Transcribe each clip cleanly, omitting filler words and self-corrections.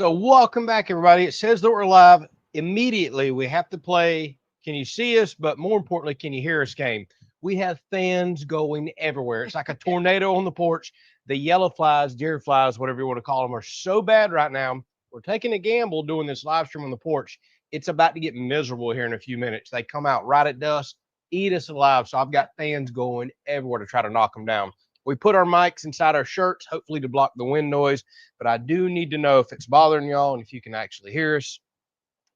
So welcome back, everybody. It says that we're live. Immediately, we have to play Can You See Us? But more importantly, Can You Hear Us game. We have fans going everywhere. It's like a tornado on the porch. The yellow flies, deer flies, whatever you want to call them, are so bad right now. We're taking a gamble doing this live stream on the porch. It's about to get miserable here in a few minutes. They come out right at dusk, eat us alive. So I've got fans going everywhere to try to knock them down. We put our mics inside our shirts, hopefully to block the wind noise, but I do need to know if it's bothering y'all and if you can actually hear us.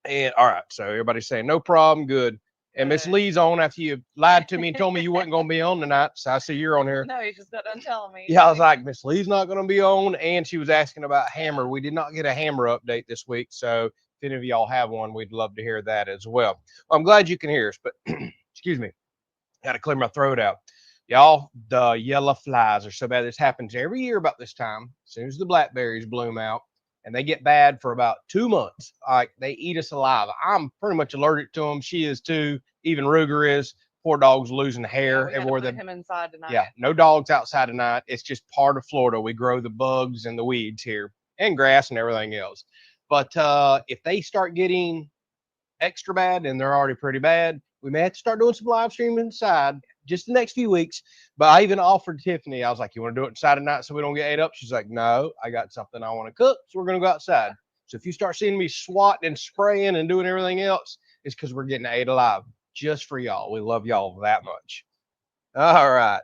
And all right, so everybody's saying no problem, good. And Miss Lee's on after you lied to me and told me you wasn't going to be on tonight. So I see you're on here. No, you just got done telling me. Yeah, I was like, Miss Lee's not going to be on. And she was asking about Hammer. We did not get a Hammer update this week. So if any of y'all have one, we'd love to hear that as well. I'm glad you can hear us, but excuse me. Got to clear my throat out. Y'all, the yellow flies are so bad. This happens every year about this time. As soon as the blackberries bloom out, and they get bad for about 2 months. Like, they eat us alive. I'm pretty much allergic to them. She is too. Even Ruger is. Poor dog's losing hair everywhere. Put him inside tonight. Yeah, no dogs outside tonight. It's just part of Florida. We grow the bugs and the weeds here, and grass and everything else. But if they start getting extra bad, and they're already pretty bad, we may have to start doing some live streaming inside just the next few weeks. But I even offered Tiffany, I was like, you want to do it inside tonight so we don't get ate up? She's like, no, I got something I want to cook, so we're going to go outside. So if you start seeing me swatting and spraying and doing everything else, it's because we're getting ate alive just for y'all. We love y'all that much. All right.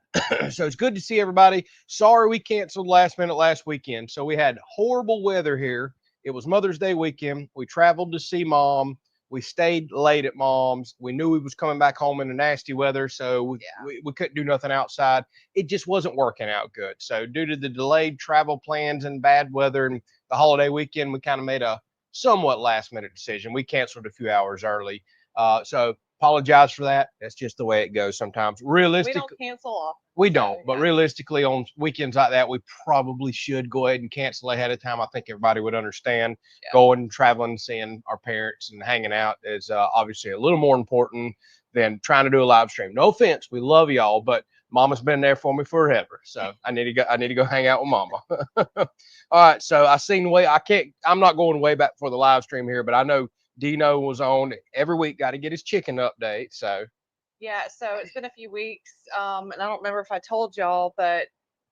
So it's good to see everybody. Sorry we canceled last minute last weekend. So we had horrible weather here. It was Mother's Day weekend. We traveled to see Mom. We stayed late at Mom's. We knew we was coming back home in the nasty weather, so we couldn't do nothing outside. It just wasn't working out good. So due to the delayed travel plans and bad weather and the holiday weekend, we kind of made a somewhat last-minute decision. We canceled a few hours early. So apologize for that. That's just the way it goes sometimes. Realistically, we don't cancel off. We don't, but realistically, on weekends like that, we probably should go ahead and cancel ahead of time. I think everybody would understand. Going, traveling, seeing our parents and hanging out is obviously a little more important than trying to do a live stream. No offense, we love y'all, but Mama's been there for me forever, so I need to go. I need to go hang out with Mama. All right, so I'm not going way back for the live stream here, but I know Dino was on every week. Got to get his chicken update, so. Yeah, so it's been a few weeks, and I don't remember if I told y'all, but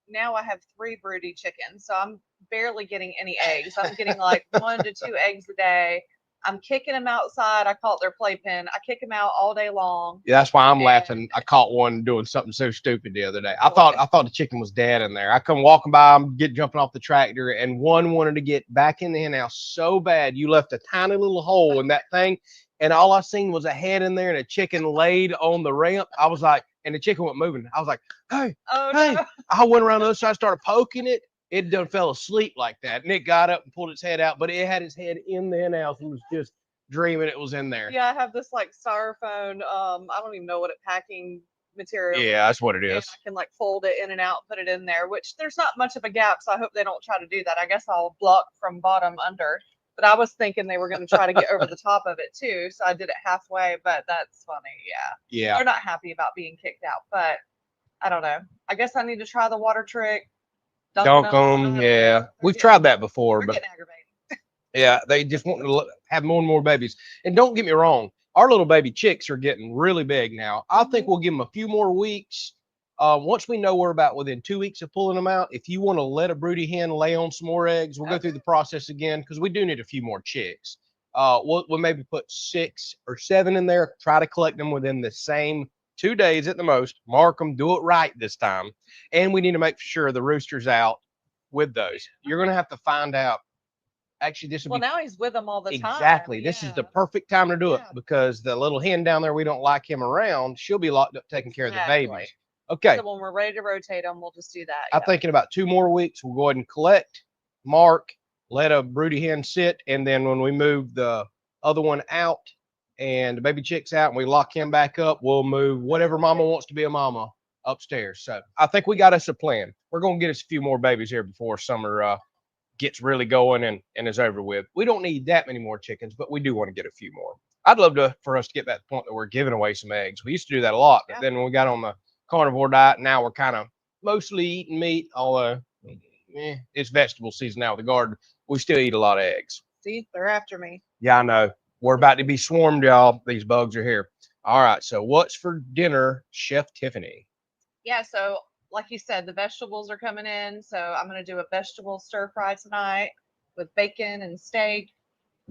now I have 3 broody chickens, so I'm barely getting any eggs. I'm getting like 1 to 2 eggs a day. I'm kicking them outside. I call it their playpen. I kick them out all day long. Yeah, that's why I'm laughing. I caught one doing something so stupid the other day. I thought the chicken was dead in there. I come walking by, I'm jumping off the tractor, and one wanted to get back in the hen house so bad. You left a tiny little hole in that thing. And all I seen was a head in there and a chicken laid on the ramp. I was like, and the chicken went moving. I was like, hey. No. I went around the other side, started poking it. It done fell asleep like that. And it got up and pulled its head out, but it had its head in the hen house and was just dreaming it was in there. Yeah, I have this like styrofoam, I don't even know what packing material. Yeah, that's what it is. I can like fold it in and out, put it in there, which there's not much of a gap, so I hope they don't try to do that. I guess I'll block from bottom under. But I was thinking they were going to try to get over the top of it too, so I did it halfway. But that's funny, yeah. They're not happy about being kicked out, but I don't know. I guess I need to try the water trick. Dunk them, yeah. We've tried that before, but getting aggravated. Yeah, they just want to have more and more babies. And don't get me wrong, our little baby chicks are getting really big now. I think we'll give them a few more weeks. Once we know we're about within 2 weeks of pulling them out, if you want to let a broody hen lay on some more eggs, we'll go through the process again because we do need a few more chicks. We'll maybe put 6 or 7 in there, try to collect them within the same 2 days at the most, mark them, do it right this time. And we need to make sure the rooster's out with those. You're going to have to find out. Actually, this will now he's with them all the time. Exactly. This is the perfect time to do it because the little hen down there, we don't like him around. She'll be locked up taking care of the babies. Okay. So when we're ready to rotate them, we'll just do that. I'm thinking about 2 more weeks. We'll go ahead and collect, mark, let a broody hen sit, and then when we move the other one out and the baby chick's out and we lock him back up, we'll move whatever mama wants to be a mama upstairs. So I think we got us a plan. We're going to get us a few more babies here before summer gets really going and is over with. We don't need that many more chickens, but we do want to get a few more. I'd love for us to get that point that we're giving away some eggs. We used to do that a lot, but then when we got on the carnivore diet, now we're kind of mostly eating meat, although it's vegetable season now with the garden. we still eat a lot of eggs. See, they're after me. Yeah, I know. We're about to be swarmed, y'all. These bugs are here. All right. So what's for dinner, Chef Tiffany? Yeah, so like you said, the vegetables are coming in. So I'm going to do a vegetable stir fry tonight with bacon and steak,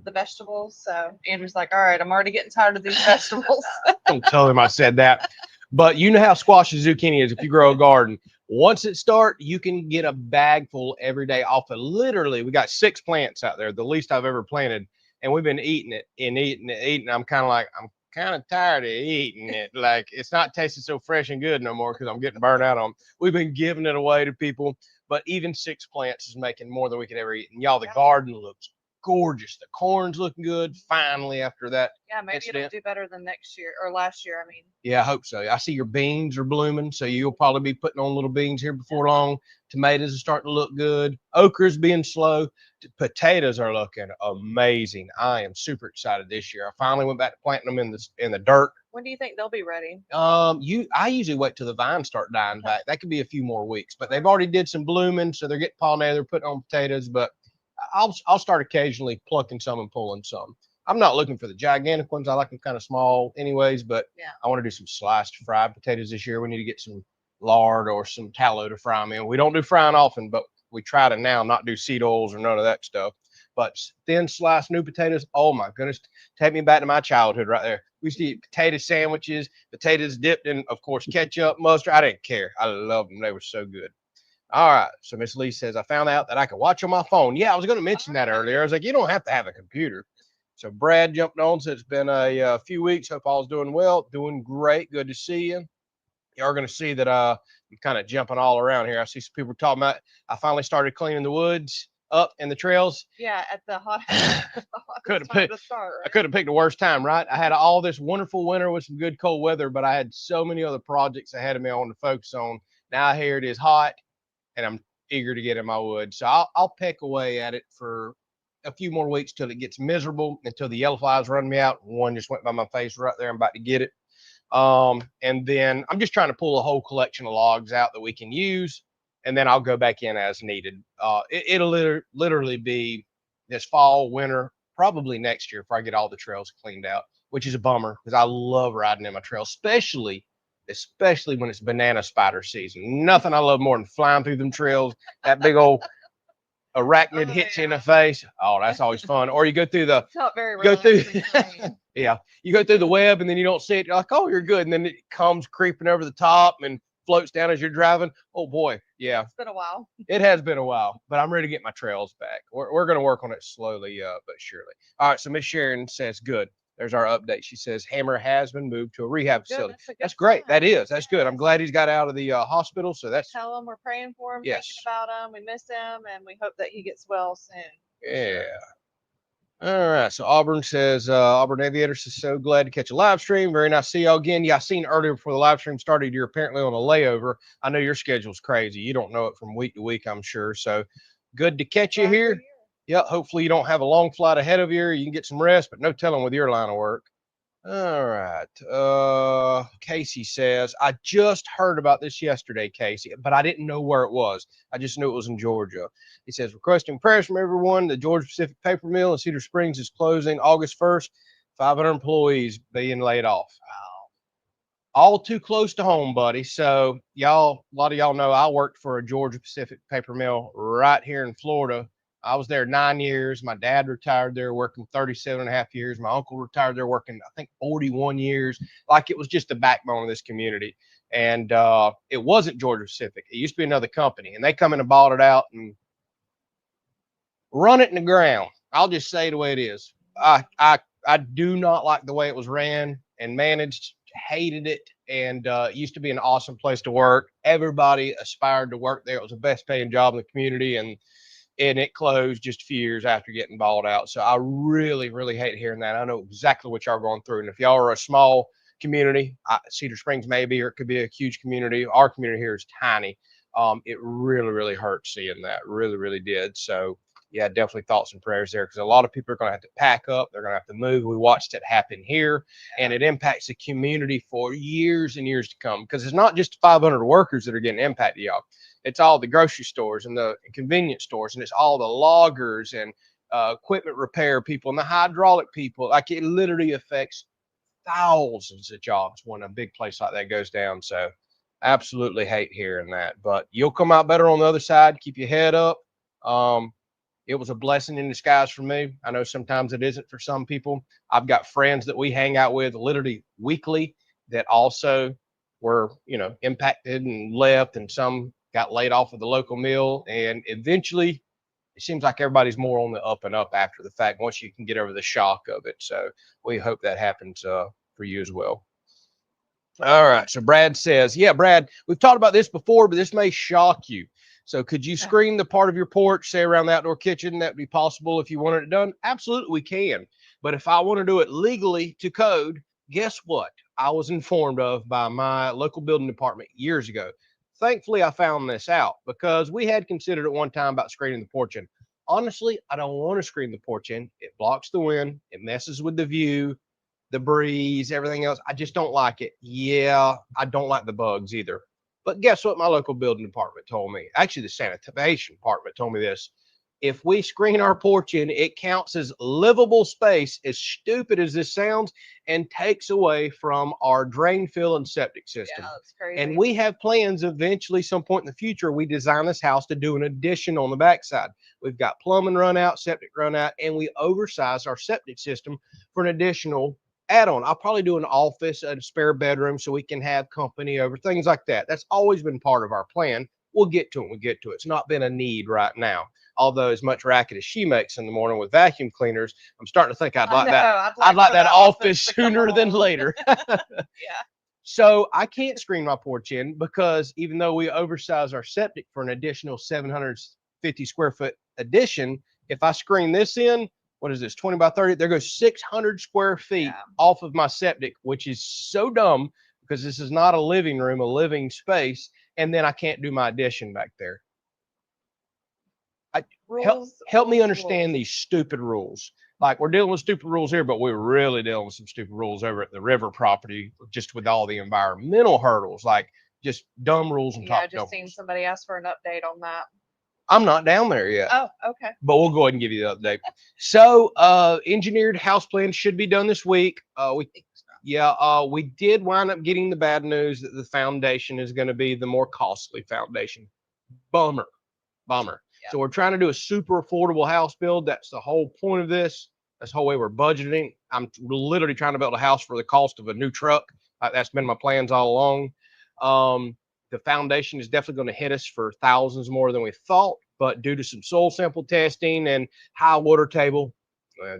the vegetables. So Andrew's like, all right, I'm already getting tired of these vegetables. Don't tell him I said that. But you know how squash and zucchini is if you grow a garden. Once it starts, you can get a bag full every day off of literally, we got 6 plants out there, the least I've ever planted. And we've been eating it and eating it, eating it. I'm kind of like, I'm kind of tired of eating it. Like, it's not tasting so fresh and good no more because I'm getting burnt out on. We've been giving it away to people. But even 6 plants is making more than we could ever eat. And y'all, the garden looks gorgeous. The corn's looking good finally after that. Yeah, maybe it'll do better than next year or last year. I mean, yeah, I hope so. I see your beans are blooming, so you'll probably be putting on little beans here before long. Tomatoes are starting to look good. Okra's being slow. Potatoes are looking amazing. I am super excited this year. I finally went back to planting them in the dirt. When do you think they'll be ready? I usually wait till the vines start dying back. That could be a few more weeks, but they've already did some blooming, so they're getting pollinated. They're putting on potatoes, but I'll start occasionally plucking some and pulling some. I'm not looking for the gigantic ones. I like them kind of small anyways, but I want to do some sliced fried potatoes this year. We need to get some lard or some tallow to fry them in. We don't do frying often, but we try to now not do seed oils or none of that stuff. But thin sliced new potatoes, oh my goodness, take me back to my childhood right there. We used to eat potato sandwiches, potatoes dipped in, of course, ketchup, mustard. I didn't care. I loved them. They were so good. All right. So Miss Lee says, I found out that I can watch on my phone. Yeah, I was going to mention that earlier. I was like, you don't have to have a computer. So Brad jumped on. So it's been a few weeks. Hope all's doing well. Doing great. Good to see you. You are going to see that I'm kind of jumping all around here. I see some people talking about I finally started cleaning the woods up and the trails. Yeah, at the hot. I could have picked the worst time, right? I had all this wonderful winter with some good cold weather, but I had so many other projects ahead of me I wanted to focus on. Now here it is hot, and I'm eager to get in my wood. So I'll peck away at it for a few more weeks till it gets miserable, until the yellow flies run me out. One just went by my face right there. I'm about to get it. And then I'm just trying to pull a whole collection of logs out that we can use, and then I'll go back in as needed. It'll literally be this fall, winter, probably next year if I get all the trails cleaned out, which is a bummer because I love riding in my trails, especially when it's banana spider season. Nothing I love more than flying through them trails. That big old arachnid hits you in the face. Oh, that's always fun. Or you go through the you go through the web and then you don't see it. You're like, oh, you're good. And then it comes creeping over the top and floats down as you're driving. Oh boy. Yeah. It's been a while. It has been a while, but I'm ready to get my trails back. We're going to work on it slowly, but surely. All right. So Miss Sharon says, good. There's our update. She says Hammer has been moved to a rehab facility. That's great. That is. That's good. I'm glad he's got out of the hospital. So that's. Tell him we're praying for him, thinking about him. We miss him, and we hope that he gets well soon. Yeah. All right. So Auburn says, Auburn Aviator says, so glad to catch a live stream. Very nice to see y'all again. Yeah, I seen earlier before the live stream started, you're apparently on a layover. I know your schedule's crazy. You don't know it from week to week, I'm sure. So good to catch you here. Yeah, hopefully you don't have a long flight ahead of you. You can get some rest, but no telling with your line of work. All right. Casey says, I just heard about this yesterday, Casey, but I didn't know where it was. I just knew it was in Georgia. He says, requesting prayers from everyone. The Georgia Pacific Paper Mill in Cedar Springs is closing August 1st. 500 employees being laid off. Wow. All too close to home, buddy. So y'all, a lot of y'all know I worked for a Georgia Pacific Paper Mill right here in Florida. I was there 9 years. My dad retired there working 37.5 years. My uncle retired there working, I think, 41 years. Like, it was just the backbone of this community. And it wasn't Georgia Pacific. It used to be another company. And they come in and bought it out and run it in the ground. I'll just say the way it is. I do not like the way it was ran and managed. Hated it. And it used to be an awesome place to work. Everybody aspired to work there. It was the best paying job in the community. And it closed just a few years after getting bought out. So I really, really hate hearing that. I know exactly what y'all are going through. And if y'all are a small community, Cedar Springs maybe, or it could be a huge community. Our community here is tiny. It really, really hurt seeing that. Really, really did. So yeah, definitely thoughts and prayers there, because a lot of people are going to have to pack up. They're going to have to move. We watched it happen here, and it impacts the community for years and years to come, because it's not just 500 workers that are getting impacted, y'all. It's all the grocery stores and the convenience stores, and it's all the loggers and equipment repair people and the hydraulic people. Like, it literally affects thousands of jobs when a big place like that goes down. So absolutely hate hearing that, but you'll come out better on the other side. Keep your head up. It was a blessing in disguise for me. I know sometimes it isn't for some people. I've got friends that we hang out with literally weekly that also were, impacted and left, and some got laid off of the local mill. And eventually, it seems like everybody's more on the up and up after the fact once you can get over the shock of it. So we hope that happens for you as well. All right. So Brad says, yeah, Brad, we've talked about this before, but this may shock you. So could you screen the part of your porch, say around the outdoor kitchen? That'd be possible if you wanted it done. Absolutely, we can. But if I want to do it legally to code, guess what? I was informed of by my local building department years ago. Thankfully, I found this out because we had considered at one time about screening the porch in. Honestly, I don't want to screen the porch in. It blocks the wind. It messes with the view, the breeze, everything else. I just don't like it. Yeah, I don't like the bugs either. But guess what my local building department told me? Actually, the sanitation department told me this. If we screen our porch in, it counts as livable space, as stupid as this sounds, and takes away from our drain fill and septic system. Yeah, that's crazy. And we have plans eventually, some point in the future, we design this house to do an addition on the backside. We've got plumbing run out, septic run out, and we oversize our septic system for an additional add-on. I'll probably do an office, a spare bedroom, so we can have company over, things like that. That's always been part of our plan. We'll get to it. We'll get to it. It's not been a need right now. Although as much racket as she makes in the morning with vacuum cleaners, I'm starting to think I'd like that office sooner than later. Yeah. So I can't screen my porch in because even though we oversize our septic for an additional 750 square foot addition, if I screen this in, what is this, 20 by 30? There goes 600 square feet off of my septic, which is so dumb because this is not a living room, a living space. And then I can't do my addition back there. Help me understand these stupid rules. Like, we're dealing with stupid rules here, but we're really dealing with some stupid rules over at the river property, just with all the environmental hurdles, like just dumb rules and top. I just seen somebody ask for an update on that. I'm not down there yet. Oh, okay. But we'll go ahead and give you the update. So engineered house plan should be done this week. We did wind up getting the bad news that the foundation is going to be the more costly foundation. Bummer. Yeah. So we're trying to do a super affordable house build. That's the whole point of this. That's the whole way we're budgeting. I'm literally trying to build a house for the cost of a new truck. That's been my plans all along. The foundation is definitely going to hit us for thousands more than we thought, but due to some soil sample testing and high water table,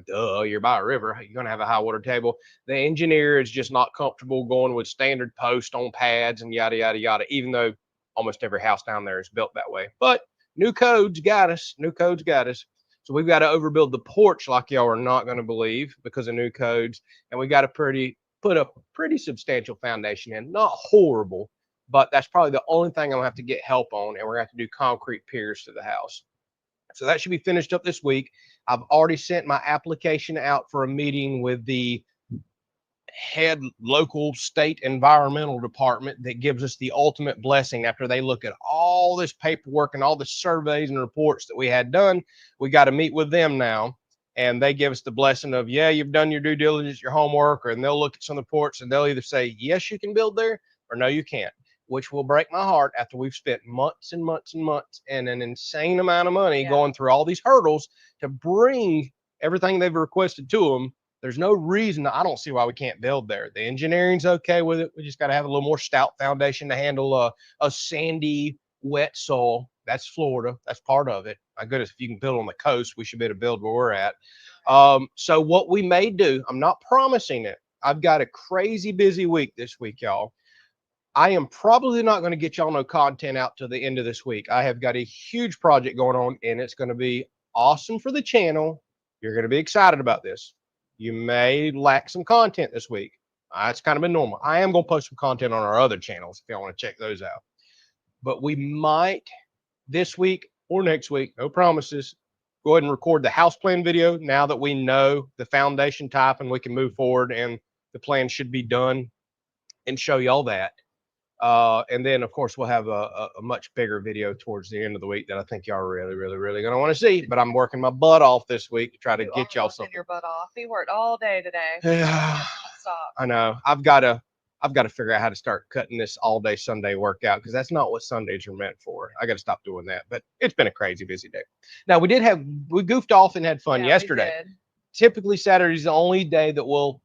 you're by a river, you're going to have a high water table. The engineer is just not comfortable going with standard posts on pads and yada, yada, yada, even though almost every house down there is built that way. But new codes got us. So we've got to overbuild the porch like y'all are not going to believe because of new codes. And we got to put a pretty substantial foundation in. Not horrible, but that's probably the only thing I'm gonna have to get help on, and we're gonna have to do concrete piers to the house. So that should be finished up this week. I've already sent my application out for a meeting with the head local state environmental department that gives us the ultimate blessing after they look at all this paperwork and all the surveys and reports that we had done. We got to meet with them now, and they give us the blessing of, yeah, you've done your due diligence, your homework, and they'll look at some reports and they'll either say, yes, you can build there, or no, you can't. Which will break my heart after we've spent months and months and months and an insane amount of money going through all these hurdles to bring everything they've requested to them. There's no reason. I don't see why we can't build there. The engineering's okay with it. We just got to have a little more stout foundation to handle a sandy, wet soil. That's Florida. That's part of it. My goodness, if you can build on the coast, we should be able to build where we're at. So what we may do, I'm not promising it. I've got a crazy busy week this week, y'all. I am probably not going to get y'all no content out till the end of this week. I have got a huge project going on, and it's going to be awesome for the channel. You're going to be excited about this. You may lack some content this week. It's kind of been normal. I am going to post some content on our other channels if y'all want to check those out. But we might this week or next week, no promises, go ahead and record the house plan video now that we know the foundation type and we can move forward and the plan should be done, and show y'all that. And then, of course, we'll have a much bigger video towards the end of the week that I think y'all are really, really, really going to want to see. But I'm working my butt off this week to try to You get are y'all working something. your butt off. He worked all day today. Yeah, Stop. I know. I've got to figure out how to start cutting this all day Sunday workout because that's not what Sundays are meant for. I got to stop doing that. But it's been a crazy busy day. Now we goofed off and had fun yesterday. We did. Typically Saturday's the only day that we'll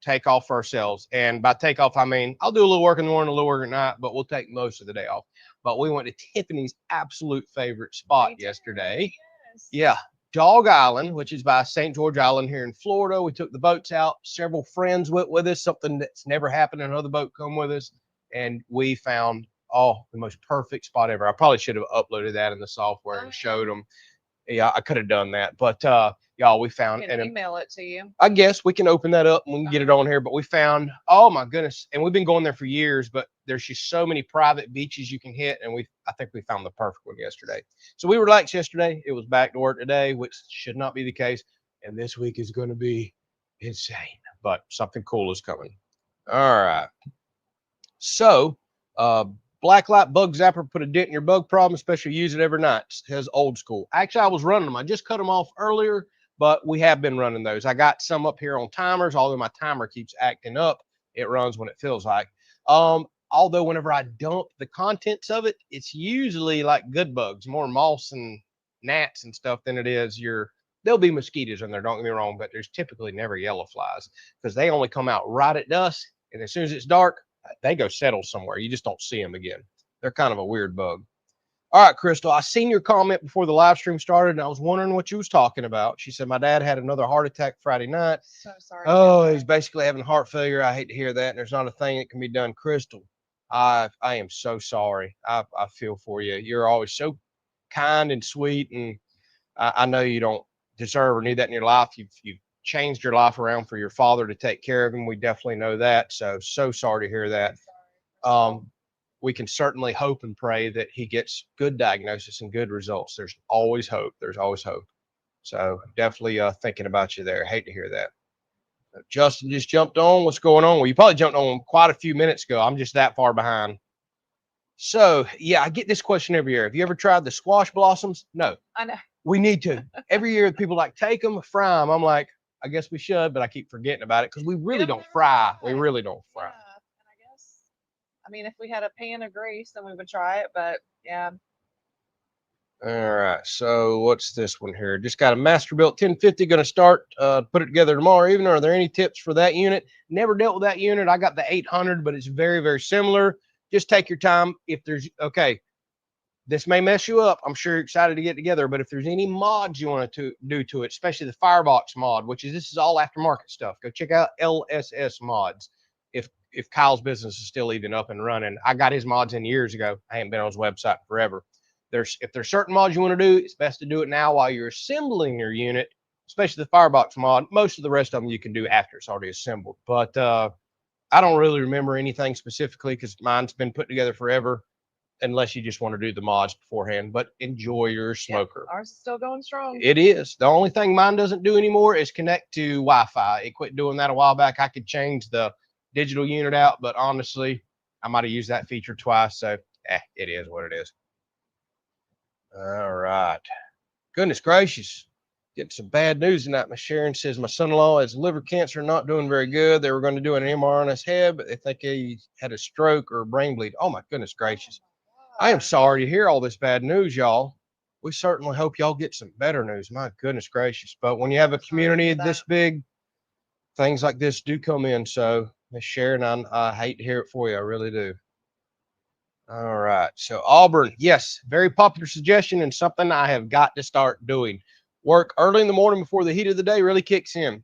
take off for ourselves. And by take off, I mean, I'll do a little work in the morning, a little work at night, but we'll take most of the day off. But we went to Tiffany's absolute favorite spot yesterday. Yes. Yeah. Dog Island, which is by St. George Island here in Florida. We took the boats out. Several friends went with us, something that's never happened. Another boat come with us. And we found, the most perfect spot ever. I probably should have uploaded that in the software and showed them. Yeah, I could have done that. But y'all, we found an email it to you. I guess we can open that up and we can get it on here. But we found, oh my goodness, and we've been going there for years, but there's just so many private beaches you can hit, and I think we found the perfect one yesterday. So we relaxed yesterday. It was back to work today, which should not be the case. And this week is going to be insane, but something cool is coming. All right. So, Blacklight Bug Zapper put a dent in your bug problem, especially use it every night. It says old school. Actually, I was running them. I just cut them off earlier, but we have been running those. I got some up here on timers, although my timer keeps acting up. It runs when it feels like. Although whenever I dump the contents of it, it's usually like good bugs, more moss and gnats and stuff than it is there'll be mosquitoes in there, don't get me wrong, but there's typically never yellow flies because they only come out right at dusk. And as soon as it's dark, they go settle somewhere. You just don't see them again. They're kind of a weird bug. All right, Crystal, I seen your comment before the live stream started, and I was wondering what you was talking about. She said, my dad had another heart attack Friday night. So sorry. Oh, he's basically having heart failure. I hate to hear that. And there's not a thing that can be done. Crystal, I am so sorry. I feel for you. You're always so kind and sweet, and I know you don't deserve or need that in your life. You've changed your life around for your father to take care of him. We definitely know that. So sorry to hear that. We can certainly hope and pray that he gets good diagnosis and good results. There's always hope. There's always hope. So definitely thinking about you there. Hate to hear that. Justin just jumped on. What's going on? Well, you probably jumped on quite a few minutes ago. I'm just that far behind. So yeah, I get this question every year. Have you ever tried the squash blossoms? No. I know. We need to. Every year people like take them, fry them. I'm like, I guess we should, but I keep forgetting about it because we really don't fry. We really don't fry. Yeah, and I mean, if we had a pan of grease, then we would try it, but yeah. All right, so what's this one here? Just got a Masterbuilt 1050, going to start, put it together tomorrow evening. Are there any tips for that unit? Never dealt with that unit. I got the 800, but it's very, very similar. Just take your time. If there's, okay, this may mess you up. I'm sure you're excited to get together, but if there's any mods you want to do to it, especially the Firebox mod, this is all aftermarket stuff. Go check out LSS mods. If Kyle's business is still even up and running, I got his mods in years ago. I haven't been on his website forever. If there's certain mods you want to do, it's best to do it now while you're assembling your unit, especially the Firebox mod. Most of the rest of them you can do after it's already assembled. But I don't really remember anything specifically because mine's been put together forever, unless you just want to do the mods beforehand. But enjoy your smoker. Yep, ours is still going strong. It is. The only thing mine doesn't do anymore is connect to Wi-Fi. It quit doing that a while back. I could change the digital unit out, but honestly, I might have used that feature twice. So it is what it is. All right. Goodness gracious. Getting some bad news tonight. Miss Sharon says my son-in-law has liver cancer, not doing very good. They were going to do an MRI on his head, but they think he had a stroke or a brain bleed. Oh my goodness gracious. I am sorry to hear all this bad news, y'all. We certainly hope y'all get some better news. My goodness gracious. But when you have a community this big, things like this do come in. So Miss Sharon, I hate to hear it for you. I really do. All right. So Auburn, yes, very popular suggestion and something I have got to start doing. Work early in the morning before the heat of the day really kicks in.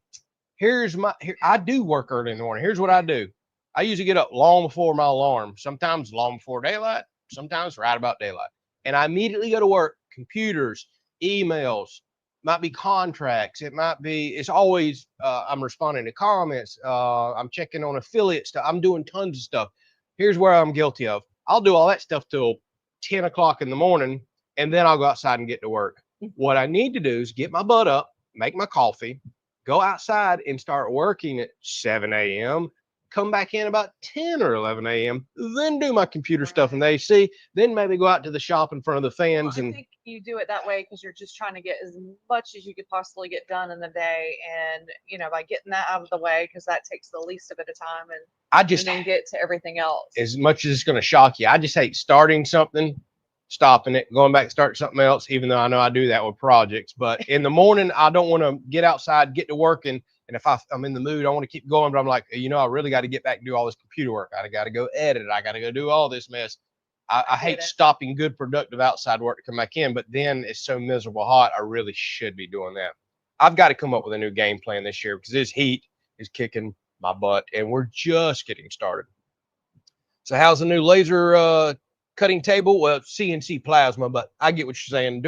I do work early in the morning. Here's what I do. I usually get up long before my alarm, sometimes long before daylight, sometimes right about daylight. And I immediately go to work, computers, emails, might be contracts. It's always, I'm responding to comments. I'm checking on affiliate stuff. I'm doing tons of stuff. Here's where I'm guilty of. I'll do all that stuff till 10 o'clock in the morning, and then I'll go outside and get to work. What I need to do is get my butt up, make my coffee, go outside and start working at 7 a.m., come back in about 10 or 11 a.m., then do my computer stuff in the AC, then maybe go out to the shop in front of the fans. Well, I And think you do it that way because you're just trying to get as much as you could possibly get done in the day, and by getting that out of the way, because that takes the least of it of time, and then get to everything else. As much as it's going to shock you, I just hate starting something, stopping it, going back and start something else, even though I know I do that with projects. But in the morning, I don't want to get outside, get to work, and if I'm in the mood, I want to keep going. But I'm like, I really got to get back and do all this computer work. I got to go edit it. I got to go do all this mess. I hate stopping good, productive outside work to come back in, but then it's so miserable hot. I really should be doing that. I've got to come up with a new game plan this year because this heat is kicking my butt, and we're just getting started. So how's the new laser cutting table? Well, CNC plasma, but I get what you're saying.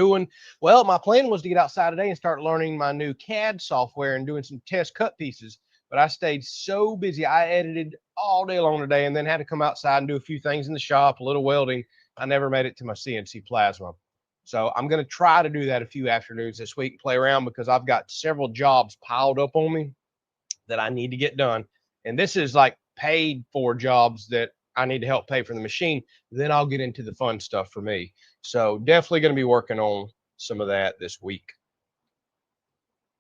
Well, my plan was to get outside today and start learning my new CAD software and doing some test cut pieces. But I stayed so busy. I edited all day long today and then had to come outside and do a few things in the shop, a little welding. I never made it to my CNC plasma. So I'm going to try to do that a few afternoons this week, play around, because I've got several jobs piled up on me that I need to get done. And this is like paid for jobs that I need to help pay for the machine. Then I'll get into the fun stuff for me. So definitely going to be working on some of that this week.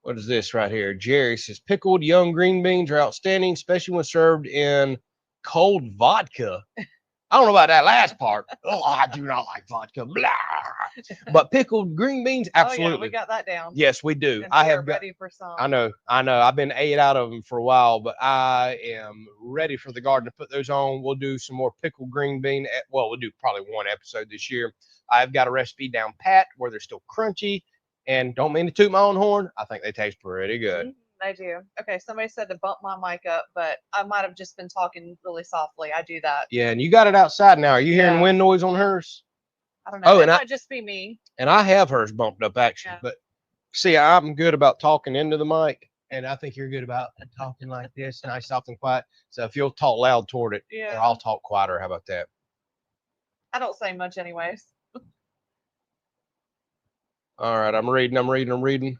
What is this right here? Jerry says pickled young green beans are outstanding, especially when served in cold vodka. I don't know about that last part. Oh, I do not like vodka. Blah. But pickled green beans, absolutely. Oh, yeah, we got that down. Yes, we do. I have ready for some. I know. I've been ate out of them for a while, but I am ready for the garden to put those on. We'll do some more pickled green bean. Well, we'll do probably one episode this year. I've got a recipe down pat where they're still crunchy, and don't mean to toot my own horn. I think they taste pretty good. I do. Okay, somebody said to bump my mic up, but I might have just been talking really softly. I do that. Yeah, and you got it outside now. Are you hearing wind noise on hers? I don't know. It might just be me. And I have hers bumped up actually, but see, I'm good about talking into the mic, and I think you're good about talking like this, nice, soft, and quiet. So if you'll talk loud toward it, or I'll talk quieter. How about that? I don't say much anyways. All right, I'm reading.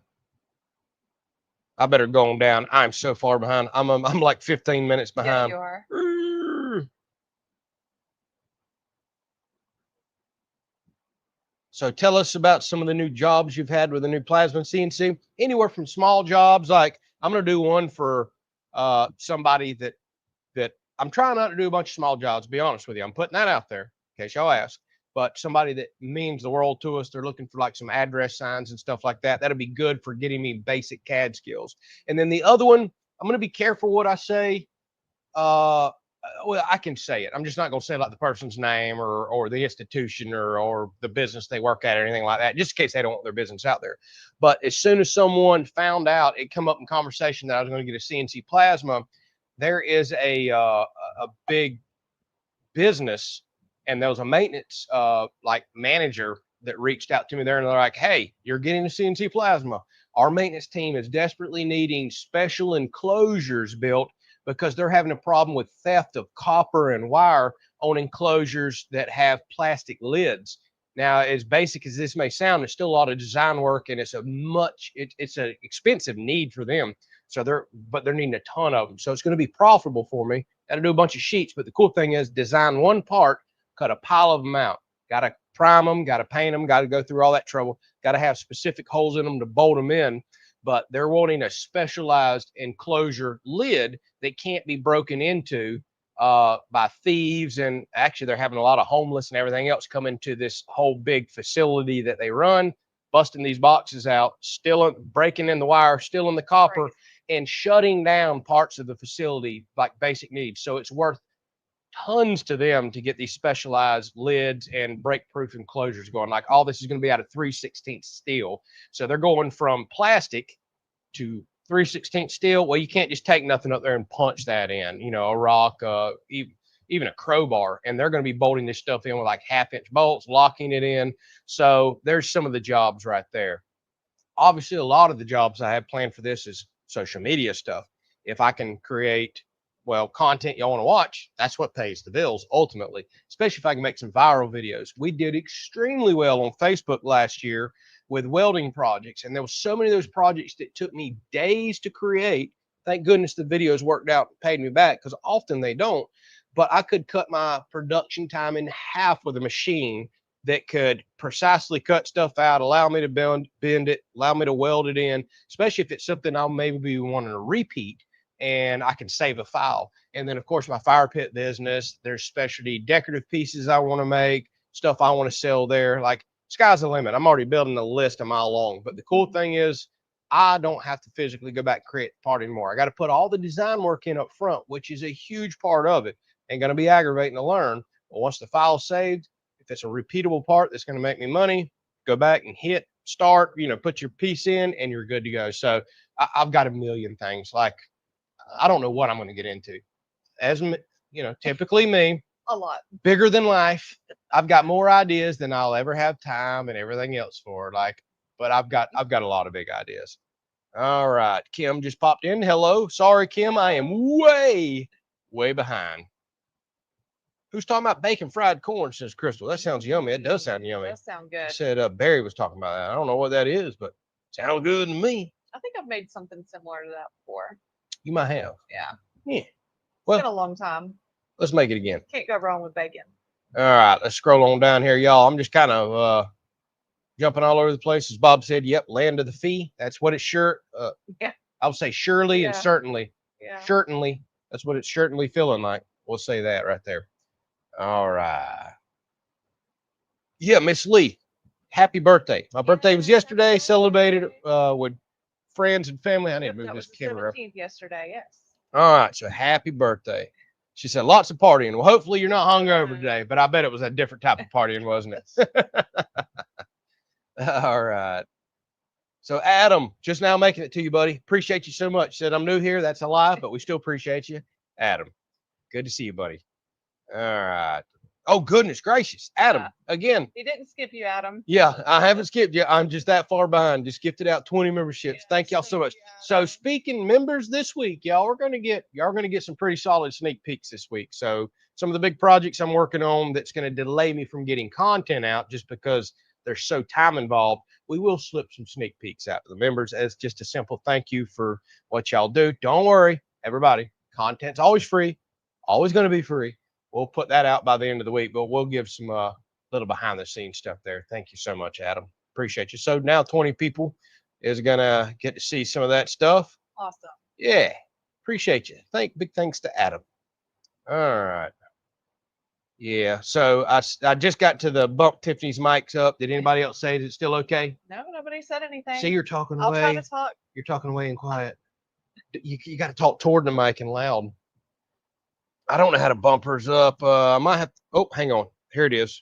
I better go on down. I'm so far behind. I'm like 15 minutes behind. Yeah, you are. So tell us about some of the new jobs you've had with the new plasma CNC. Anywhere from small jobs, like I'm going to do one for somebody that I'm trying not to do a bunch of small jobs, to be honest with you. I'm putting that out there in case y'all ask. But somebody that means the world to us, they're looking for like some address signs and stuff like that. That'll be good for getting me basic CAD skills. And then the other one, I'm going to be careful what I say. Well, I can say it. I'm just not going to say like the person's name or the institution or the business they work at or anything like that, just in case they don't want their business out there. But as soon as someone found out, it come up in conversation that I was going to get a CNC plasma, there is a big business, and there was a maintenance like manager that reached out to me there, and they're like, hey, you're getting a CNC plasma. Our maintenance team is desperately needing special enclosures built because they're having a problem with theft of copper and wire on enclosures that have plastic lids. Now, as basic as this may sound, there's still a lot of design work, and it's an expensive need for them. So they're needing a ton of them. So it's going to be profitable for me. Got to do a bunch of sheets, but the cool thing is design one part, cut a pile of them out. Got to prime them, got to paint them, got to go through all that trouble. Got to have specific holes in them to bolt them in. But they're wanting a specialized enclosure lid that can't be broken into by thieves. And actually, they're having a lot of homeless and everything else come into this whole big facility that they run, busting these boxes out, breaking in the wire, stealing the copper, and shutting down parts of the facility like basic needs. So it's worth tons to them to get these specialized lids and break-proof enclosures going. Like all this is going to be out of 3/16 steel. So they're going from plastic to 3/16 steel. Well, you can't just take nothing up there and punch that in, a rock, even a crowbar. And they're going to be bolting this stuff in with like 1/2-inch bolts, locking it in. So there's some of the jobs right there. Obviously, a lot of the jobs I have planned for this is social media stuff. If I can create content y'all want to watch, that's what pays the bills ultimately, especially if I can make some viral videos. We did extremely well on Facebook last year with welding projects, and there was so many of those projects that took me days to create thank goodness the videos worked out and paid me back, because often they don't. But I could cut my production time in half with a machine that could precisely cut stuff out, allow me to bend it, allow me to weld it in, especially if it's something I'll maybe be wanting to repeat, and I can save a file. And then, of course, my fire pit business, there's specialty decorative pieces I want to make, stuff I want to sell there. Like, sky's the limit. I'm already building a list a mile long. But the cool thing is, I don't have to physically go back and create the part anymore. I got to put all the design work in up front, which is a huge part of it. Ain't going to be aggravating to learn. But once the file's saved, if it's a repeatable part that's going to make me money, go back and hit start, put your piece in, and you're good to go. So I've got a million things. Like, I don't know what I'm going to get into. As typically me, A lot. bigger than life. I've got more ideas than I'll ever have time and everything else for. But I've got a lot of big ideas. All right, Kim just popped in. Hello, sorry, Kim, I am way behind. Who's talking about bacon fried corn? Says Crystal. That sounds yummy. It does sound yummy. That sound good. Said Barry was talking about that. I don't know what that is, but sounds good to me. I think I've made something similar to that before. You might have. Yeah. Yeah. Well, it's been a long time. Let's make it again. Can't go wrong with bacon. All right, let's scroll on down here, y'all. I'm just kind of jumping all over the place. As Bob said, yep, land of the fee. That's what it's sure. Yeah. I would say surely and certainly. Yeah. Certainly. That's what it's certainly feeling like. We'll say that right there. All right. Yeah, Miss Lee, happy birthday. My birthday was yesterday. Celebrated with friends and family. I need to move this camera up. Yesterday, yes. All right, so happy birthday. She said lots of partying. Well, hopefully you're not hungover today, but I bet it was a different type of partying, wasn't it? All right. So Adam, just now making it to you, buddy. Appreciate you so much. Said I'm new here. That's a lie, but we still appreciate you. Adam, good to see you, buddy. All right. Oh, goodness gracious. Adam, again. He didn't skip you, Adam. Yeah, I haven't skipped you. I'm just that far behind. Just gifted out 20 memberships. Thank y'all so much. So speaking members this week, y'all are going to get some pretty solid sneak peeks this week. So some of the big projects I'm working on that's going to delay me from getting content out just because there's so time involved, we will slip some sneak peeks out to the members as just a simple thank you for what y'all do. Don't worry, everybody. Content's always free, always going to be free. We'll put that out by the end of the week, but we'll give some little behind the scenes stuff there. Thank you so much, Adam. Appreciate you. So now 20 people is going to get to see some of that stuff. Awesome. Yeah. Appreciate you. Big thanks to Adam. All right. Yeah. So I just got to the bump Tiffany's mics up. Did anybody else say it's still okay? No, nobody said anything. See, you're talking I'll away. try to talk. You're talking away and quiet. You got to talk toward the mic and loud. I don't know how to bump hers up. I might have. Oh, hang on. Here it is.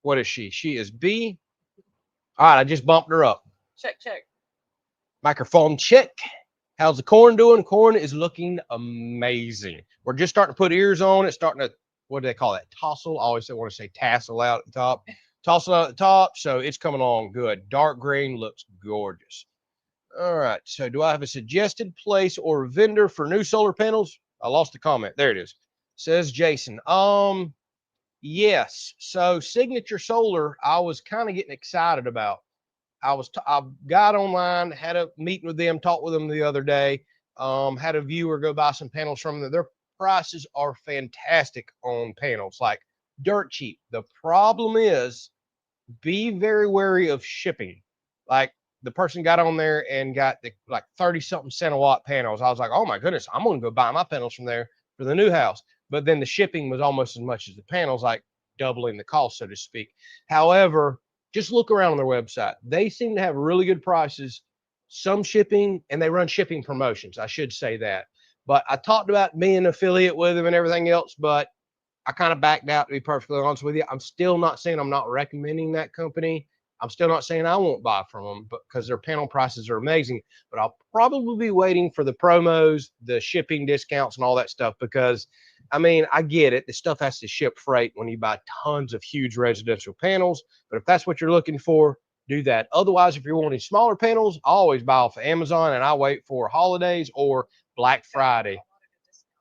What is she? She is B. All right, I just bumped her up. Check. Microphone check. How's the corn doing? Corn is looking amazing. We're just starting to put ears on it. Starting to, what do they call that? Tassel. I always want to say tassel out at the top. Tassel out at the top. So it's coming along good. Dark green looks gorgeous. All right. So do I have a suggested place or vendor for new solar panels? I lost the comment. There it is. Says Jason. Yes. So Signature Solar, I was kind of getting excited about. I got online, had a meeting with them, talked with them the other day. Had a viewer go buy some panels from them. Their prices are fantastic on panels, like dirt cheap. The problem is, be very wary of shipping. Like, the person got on there and got the 30-something cent a watt panels. I was like, oh my goodness, I'm going to go buy my panels from there for the new house. But then the shipping was almost as much as the panels, like doubling the cost, so to speak. However, just look around on their website. They seem to have really good prices, some shipping, and they run shipping promotions. I should say that. But I talked about being an affiliate with them and everything else, but I kind of backed out, to be perfectly honest with you. I'm still not saying I'm not recommending that company. I'm still not saying I won't buy from them, but because their panel prices are amazing. But I'll probably be waiting for the promos, the shipping discounts, and all that stuff. Because, I mean, I get it. The stuff has to ship freight when you buy tons of huge residential panels. But if that's what you're looking for, do that. Otherwise, if you're wanting smaller panels, I always buy off of Amazon, and I wait for holidays or Black Friday.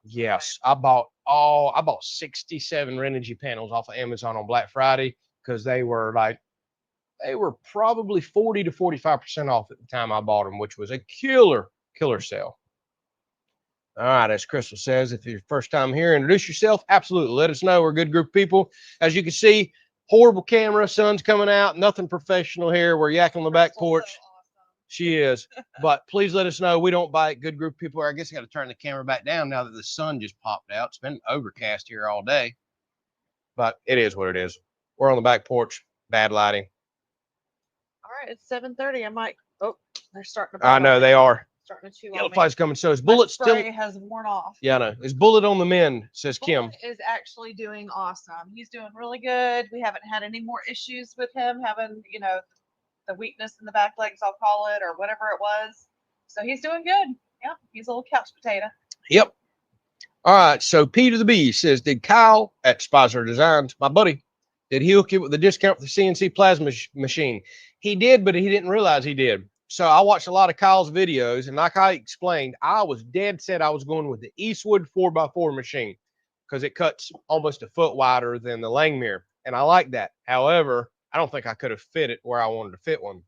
Yes, I bought 67 Renogy panels off of Amazon on Black Friday because they were probably 40 to 45% off at the time I bought them, which was a killer sale. All right, as Crystal says, if you're first time here, introduce yourself. Absolutely. Let us know. We're a good group of people. As you can see, horrible camera, sun's coming out, nothing professional here. We're yakking on the back porch. So awesome. She is. But please let us know. We don't bite. Good group of people. I guess I got to turn the camera back down now that the sun just popped out. It's been overcast here all day. But it is what it is. We're on the back porch. Bad lighting. All right, it's 7:30. I'm like, oh, they're starting to. I know they are. Starting to chew Yellow on me. fly's coming. So is My Bullet still? spray has worn off. Yeah, I know. Is Bullet on the mend? Says Kim. Bullet is actually doing awesome. He's doing really good. We haven't had any more issues with him having, the weakness in the back legs, I'll call it, or whatever it was. So he's doing good. Yeah, he's a little couch potato. Yep. All right. So P to the B says, did Kyle at Spicer Designs, my buddy, did he hook you with the discount for the CNC plasma machine? He did, but he didn't realize he did. So I watched a lot of Kyle's videos, and like I explained, I was dead set I was going with the Eastwood 4x4 machine because it cuts almost a foot wider than the Langmuir, and I like that. However, I don't think I could have fit it where I wanted to fit one.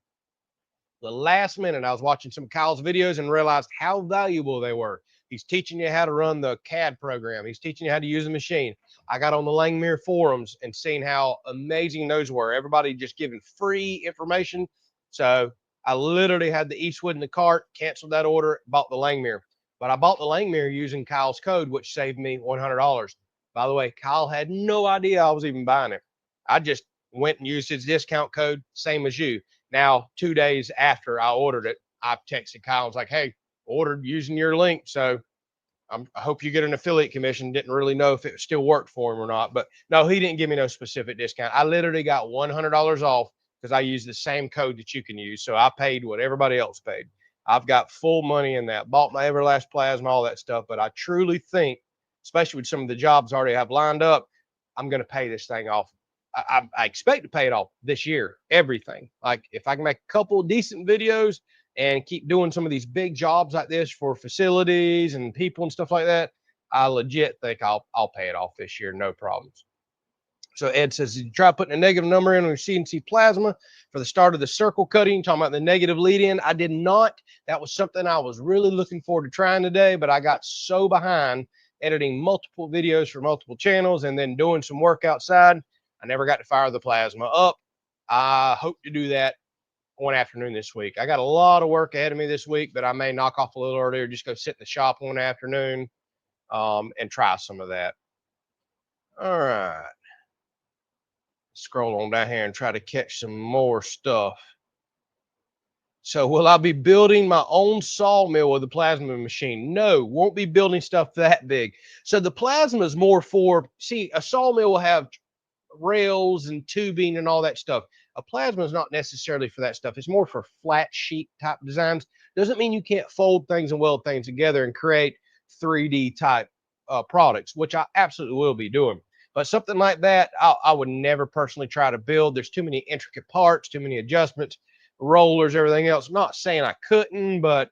The last minute, I was watching some of Kyle's videos and realized how valuable they were. He's teaching you how to run the CAD program. He's teaching you how to use the machine. I got on the Langmuir forums and seen how amazing those were. Everybody just giving free information. So I literally had the Eastwood in the cart, canceled that order, bought the Langmuir. But I bought the Langmuir using Kyle's code, which saved me $100. By the way, Kyle had no idea I was even buying it. I just went and used his discount code, same as you. Now, 2 days after I ordered it, I texted Kyle. I was like, hey, ordered using your link. So I hope you get an affiliate commission. Didn't really know if it still worked for him or not. But no, he didn't give me no specific discount. I literally got $100 off because I used the same code that you can use. So I paid what everybody else paid. I've got full money in that. Bought my Everlast plasma, all that stuff. But I truly think, especially with some of the jobs I already have lined up, I'm going to pay this thing off. I expect to pay it off this year, everything. Like if I can make a couple of decent videos and keep doing some of these big jobs like this for facilities and people and stuff like that, I legit think I'll pay it off this year, no problems. So Ed says, did you try putting a negative number in on your CNC plasma for the start of the circle cutting, talking about the negative lead in? I did not. That was something I was really looking forward to trying today, but I got so behind editing multiple videos for multiple channels and then doing some work outside. I never got to fire the plasma up. I hope to do that one afternoon this week. I got a lot of work ahead of me this week, but I may knock off a little earlier, just go sit in the shop one afternoon and try some of that. All right. Scroll on down here and try to catch some more stuff. So will I be building my own sawmill with the plasma machine? No, won't be building stuff that big. So the plasma is more for, see, a sawmill will have rails and tubing and all that stuff. A plasma is not necessarily for that stuff. It's more for flat sheet type designs. Doesn't mean you can't fold things and weld things together and create 3D type products, which I absolutely will be doing. But something like that, I would never personally try to build. There's too many intricate parts, too many adjustments, rollers, everything else. I'm not saying I couldn't, but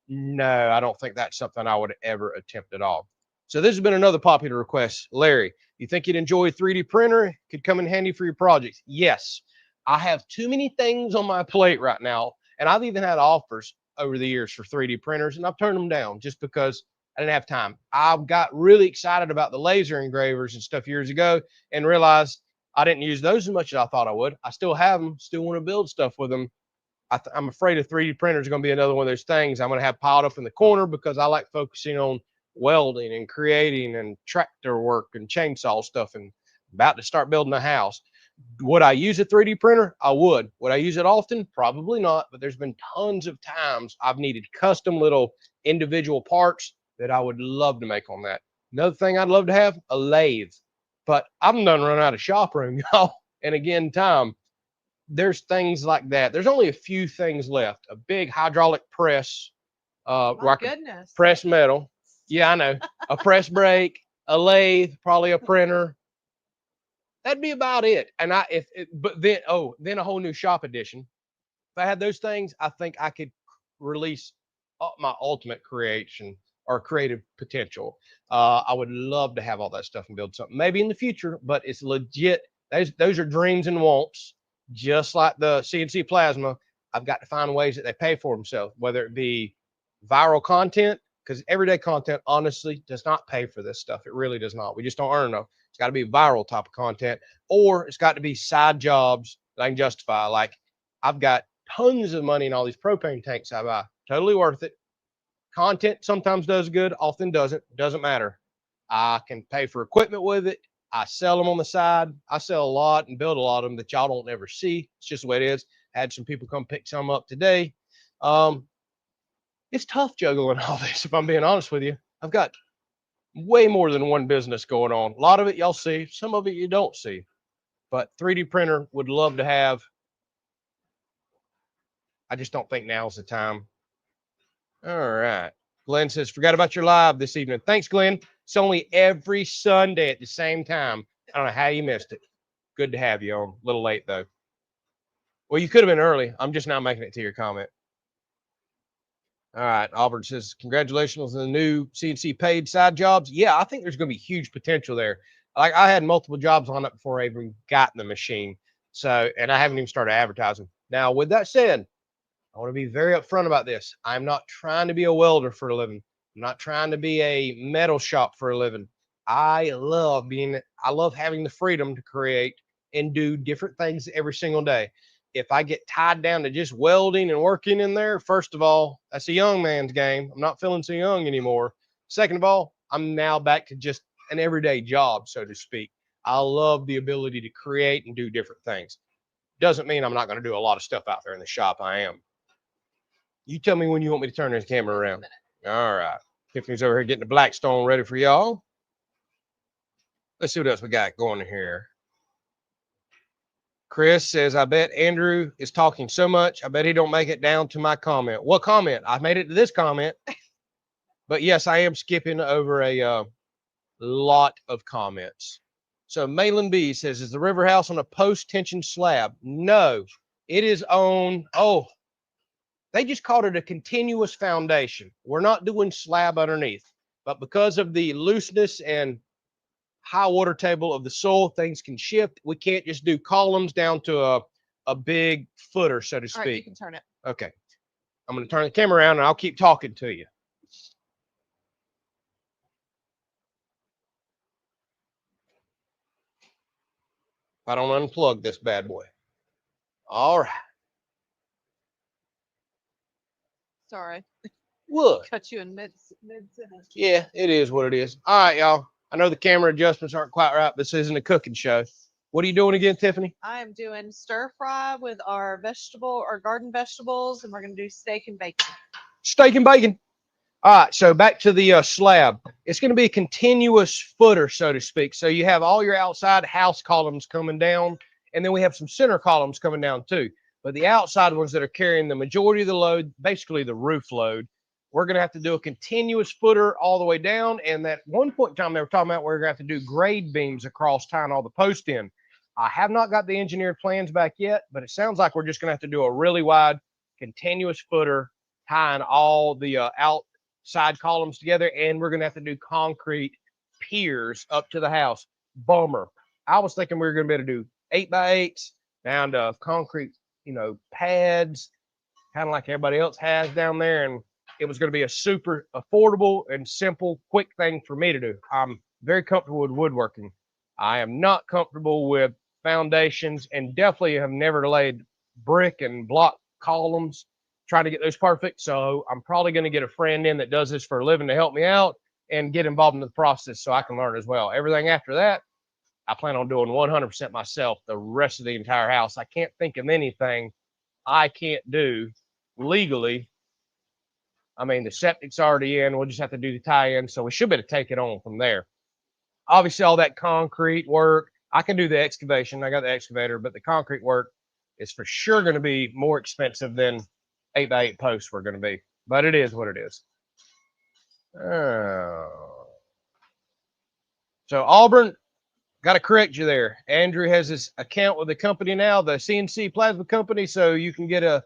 no, I don't think that's something I would ever attempt at all. So this has been another popular request. Larry, you think you'd enjoy a 3D printer? Could come in handy for your projects. Yes. I have too many things on my plate right now, and I've even had offers over the years for 3D printers, and I've turned them down just because I didn't have time. I got really excited about the laser engravers and stuff years ago and realized I didn't use those as much as I thought I would. I still have them, still want to build stuff with them. I'm afraid a 3D printer is going to be another one of those things I'm going to have piled up in the corner because I like focusing on welding and creating and tractor work and chainsaw stuff and about to start building a house. Would I use a 3D printer? I would. Would I use it often? Probably not, but there's been tons of times I've needed custom little individual parts that I would love to make on that. Another thing I'd love to have, a lathe, but I'm done running out of shop room, y'all. And again, time. There's things like that. There's only a few things left. A big hydraulic press, My goodness. press metal. Yeah, I know. A press brake, a lathe, probably a printer. That'd be about it. And but then a whole new shop edition. If I had those things, I think I could release my ultimate creation or creative potential. I would love to have all that stuff and build something maybe in the future, but it's legit. Those are dreams and wants. Just like the CNC plasma, I've got to find ways that they pay for themselves, whether it be viral content, because everyday content honestly does not pay for this stuff. It really does not. We just don't earn enough. It's got to be viral type of content, or it's got to be side jobs that I can justify. Like I've got tons of money in all these propane tanks I buy. Totally worth it. Content sometimes does good, often doesn't. Doesn't matter. I can pay for equipment with it. I sell them on the side. I sell a lot and build a lot of them that y'all don't ever see. It's just the way it is. I had some people come pick some up today. It's tough juggling all this, if I'm being honest with you. I've got way more than one business going on. A lot of it y'all see, some of it you don't see. But 3D printer would love to have. I just don't think now's the time. All right. Glenn says, forgot about your live this evening. Thanks, Glenn. It's only every Sunday at the same time. I don't know how you missed it. Good to have you on. A little late, though. Well, you could have been early. I'm just now making it to your comment. All right. Auburn says, congratulations on the new CNC paid side jobs. Yeah, I think there's going to be huge potential there. Like I had multiple jobs on it before I even got in the machine. So, and I haven't even started advertising. Now, with that said, I want to be very upfront about this. I'm not trying to be a welder for a living. I'm not trying to be a metal shop for a living. I love having the freedom to create and do different things every single day. If I get tied down to just welding and working in there, first of all, that's a young man's game. I'm not feeling so young anymore. Second of all, I'm now back to just an everyday job, so to speak. I love the ability to create and do different things. Doesn't mean I'm not going to do a lot of stuff out there in the shop. I am. You tell me when you want me to turn this camera around. All right. Tiffany's over here getting the Blackstone ready for y'all. Let's see what else we got going here. Chris says, I bet Andrew is talking so much. I bet he don't make it down to my comment. What comment? I made it to this comment. But yes, I am skipping over a lot of comments. So Malin B says, is the river house on a post-tension slab? No, it is on, they just called it a continuous foundation. We're not doing slab underneath, but because of the looseness and high water table of the soil, things can shift. We can't just do columns down to a big footer, so to speak. All right, you can turn it. Okay. I'm going to turn the camera around and I'll keep talking to you. If I don't unplug this bad boy. All right. Sorry. What? Cut you in mid sentence. Yeah, it is what it is. All right, y'all. I know the camera adjustments aren't quite right, but this isn't a cooking show. What are you doing again, Tiffany? I am doing stir fry with our garden vegetables, and we're going to do steak and bacon. Steak and bacon. All right, so back to the slab. It's going to be a continuous footer, so to speak. So you have all your outside house columns coming down, and then we have some center columns coming down too. But the outside ones that are carrying the majority of the load, basically the roof load, we're going to have to do a continuous footer all the way down. And at one point in time, they were talking about we're going to have to do grade beams across, tying all the posts in. I have not got the engineered plans back yet, but it sounds like we're just going to have to do a really wide continuous footer, tying all the outside columns together. And we're going to have to do concrete piers up to the house. Bummer. I was thinking we were going to be able to do 8x8s down to concrete, pads, kind of like everybody else has down there. And it was going to be a super affordable and simple, quick thing for me to do. I'm very comfortable with woodworking. I am not comfortable with foundations and definitely have never laid brick and block columns, trying to get those perfect. So I'm probably going to get a friend in that does this for a living to help me out and get involved in the process so I can learn as well. Everything after that, I plan on doing 100% myself the rest of the entire house. I can't think of anything I can't do legally. I mean, the septic's already in. We'll just have to do the tie-in. So we should be able to take it on from there. Obviously, all that concrete work, I can do the excavation. I got the excavator, but the concrete work is for sure going to be more expensive than 8x8 posts we're going to be. But it is what it is. So Auburn, got to correct you there. Andrew has his account with the company now, the CNC Plasma Company, so you can get a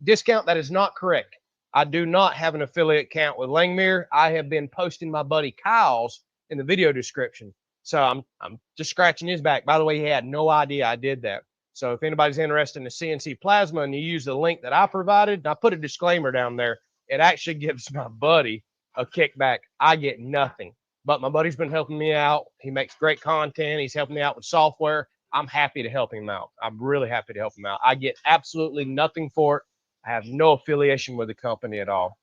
discount. That is not correct. I do not have an affiliate account with Langmuir. I have been posting my buddy Kyle's in the video description. So I'm just scratching his back. By the way, he had no idea I did that. So if anybody's interested in the CNC Plasma and you use the link that I provided, and I put a disclaimer down there, it actually gives my buddy a kickback. I get nothing. But my buddy's been helping me out. He makes great content. He's helping me out with software. I'm happy to help him out. I'm really happy to help him out. I get absolutely nothing for it. I have no affiliation with the company at all.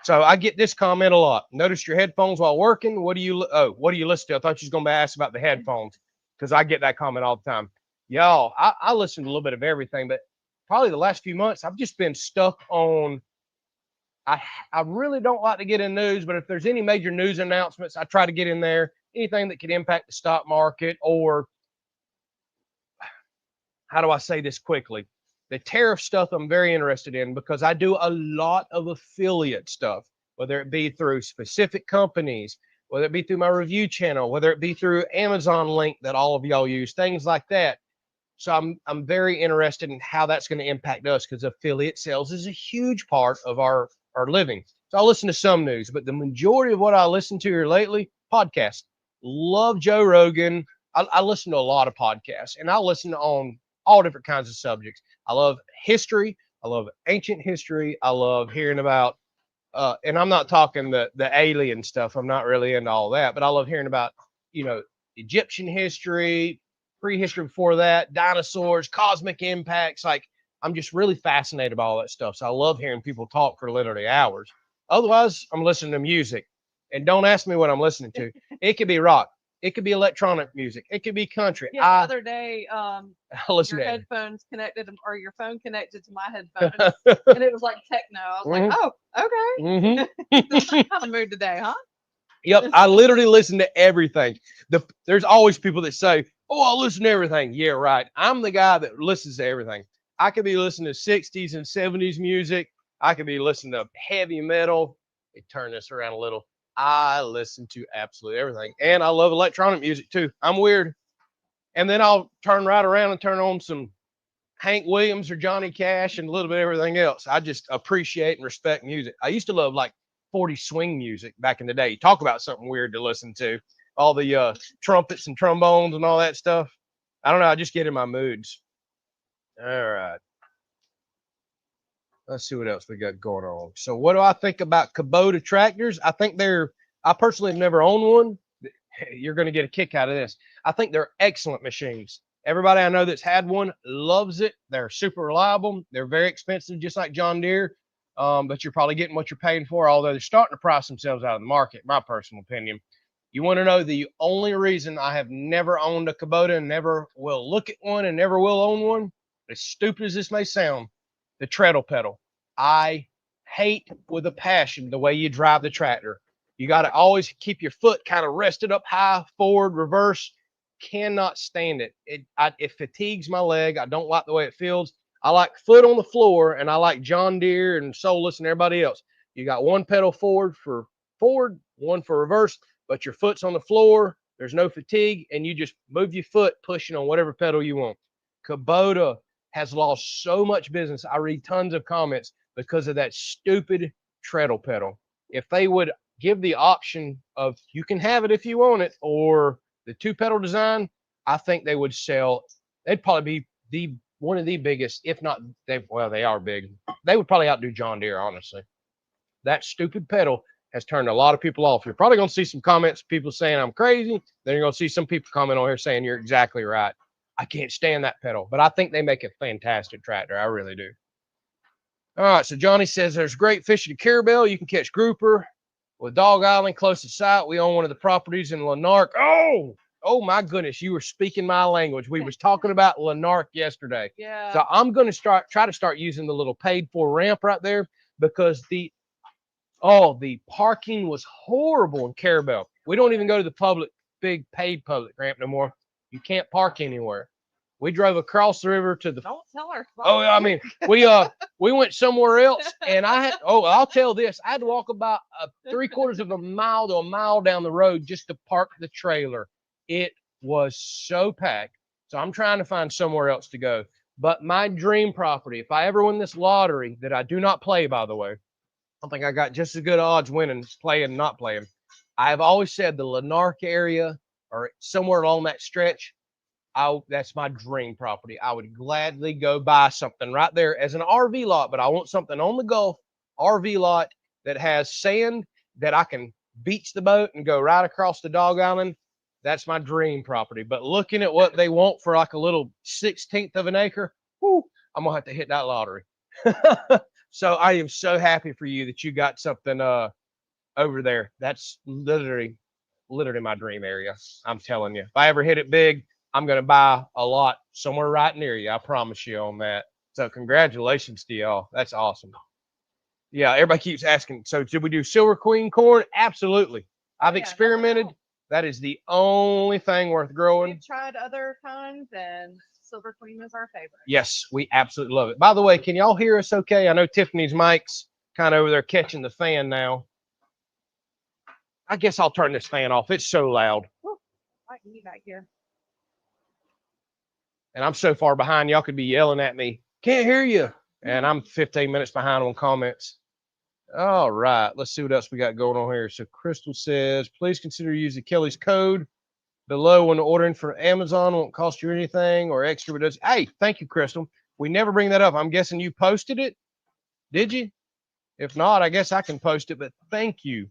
So I get this comment a lot. Notice your headphones while working. What do you listen to? I thought you was going to ask about the headphones, because I get that comment all the time. Y'all, I listen to a little bit of everything, but probably the last few months I've just been stuck on. I really don't like to get in news, but if there's any major news announcements, I try to get in there. Anything that could impact the stock market, or how do I say this quickly? The tariff stuff I'm very interested in, because I do a lot of affiliate stuff, whether it be through specific companies, whether it be through my review channel, whether it be through Amazon link that all of y'all use, things like that. So I'm very interested in how that's going to impact us, because affiliate sales is a huge part of our living. So I listen to some news, but the majority of what I listen to here lately, podcasts. Love Joe Rogan. I listen to a lot of podcasts, and I listen on all different kinds of subjects. I love history. I love ancient history. I love hearing about, and I'm not talking the alien stuff. I'm not really into all that, but I love hearing about, Egyptian history, prehistory before that, dinosaurs, cosmic impacts. Like, I'm just really fascinated by all that stuff. So I love hearing people talk for literally hours. Otherwise, I'm listening to music. And don't ask me what I'm listening to. It could be rock. It could be electronic music. It could be country. Yeah, the other day, I listen your to headphones connected, or your phone connected to my headphones, and it was like techno. I was like, oh, okay. This kind of mood today, huh? Yep, I literally listen to everything. There's always people that say, "Oh, I listen to everything." Yeah, right. I'm the guy that listens to everything. I could be listening to 60s and 70s music. I could be listening to heavy metal. Let me turn this around a little. I listen to absolutely everything. And I love electronic music too. I'm weird. And then I'll turn right around and turn on some Hank Williams or Johnny Cash and a little bit of everything else. I just appreciate and respect music. I used to love like 40 swing music back in the day. Talk about something weird to listen to. All the trumpets and trombones and all that stuff. I don't know. I just get in my moods. All right. Let's see what else we got going on. So what do I think about Kubota tractors? I personally have never owned one. You're going to get a kick out of this. I think they're excellent machines. Everybody I know that's had one loves it. They're super reliable. They're very expensive, just like John Deere. But you're probably getting what you're paying for, although they're starting to price themselves out of the market, my personal opinion. You want to know the only reason I have never owned a Kubota and never will look at one and never will own one, as stupid as this may sound, the treadle pedal. I hate with a passion the way you drive the tractor. You got to always keep your foot kind of rested up high, forward, reverse. Cannot stand it. It fatigues my leg. I don't like the way it feels. I like foot on the floor, and I like John Deere and Solus and everybody else. You got one pedal forward for forward, one for reverse, but your foot's on the floor. There's no fatigue, and you just move your foot pushing on whatever pedal you want. Kubota has lost so much business. I read tons of comments because of that stupid treadle pedal. If they would give the option of you can have it if you want it, or the two pedal design, I think they would sell. They'd probably be one of the biggest, if not they are big. They would probably outdo John Deere, honestly. That stupid pedal has turned a lot of people off. You're probably going to see some comments, people saying I'm crazy. Then you're going to see some people comment on here saying you're exactly right. I can't stand that pedal, but I think they make a fantastic tractor. I really do. All right, so Johnny says there's great fishing at Carabel. You can catch grouper with Dog Island close to site. We own one of the properties in Lanark. Oh my goodness, you were speaking my language. We was talking about Lanark yesterday. Yeah. So I'm going to try to start using the little paid for ramp right there, because the parking was horrible in Carabel. We don't even go to the big paid public ramp no more. You can't park anywhere. We drove across the river to the. Don't tell her. I mean, we went somewhere else, and I'll tell this. I had to walk about 3/4 of a mile to a mile down the road just to park the trailer. It was so packed. So I'm trying to find somewhere else to go. But my dream property, if I ever win this lottery, that I do not play, by the way, I think I got just as good odds winning playing and not playing. I've always said the Lanark area or somewhere along that stretch, that's my dream property. I would gladly go buy something right there as an RV lot, but I want something on the Gulf RV lot that has sand that I can beach the boat and go right across the dog island, that's my dream property. But looking at what they want for like a little 1/16 of an acre, whoo, I'm gonna have to hit that lottery. So I am so happy for you that you got something over there. That's literally my dream area. I'm telling you. If I ever hit it big, I'm gonna buy a lot somewhere right near you. I promise you on that. So congratulations to y'all. That's awesome. Yeah, everybody keeps asking. So did we do Silver Queen corn? Absolutely. I've experimented. That is the only thing worth growing. We've tried other kinds, and Silver Queen is our favorite. Yes, we absolutely love it. By the way, can y'all hear us okay? I know Tiffany's mic's kind of over there catching the fan now. I guess I'll turn this fan off. It's so loud. I can be back here. And I'm so far behind, y'all could be yelling at me, can't hear you. And I'm 15 minutes behind on comments. All right, let's see what else we got going on here. So Crystal says, please consider using Kelly's code below when ordering for Amazon. Won't cost you anything or extra, but does. Hey, thank you, Crystal. We never bring that up. I'm guessing you posted it. Did you? If not, I guess I can post it, but thank you.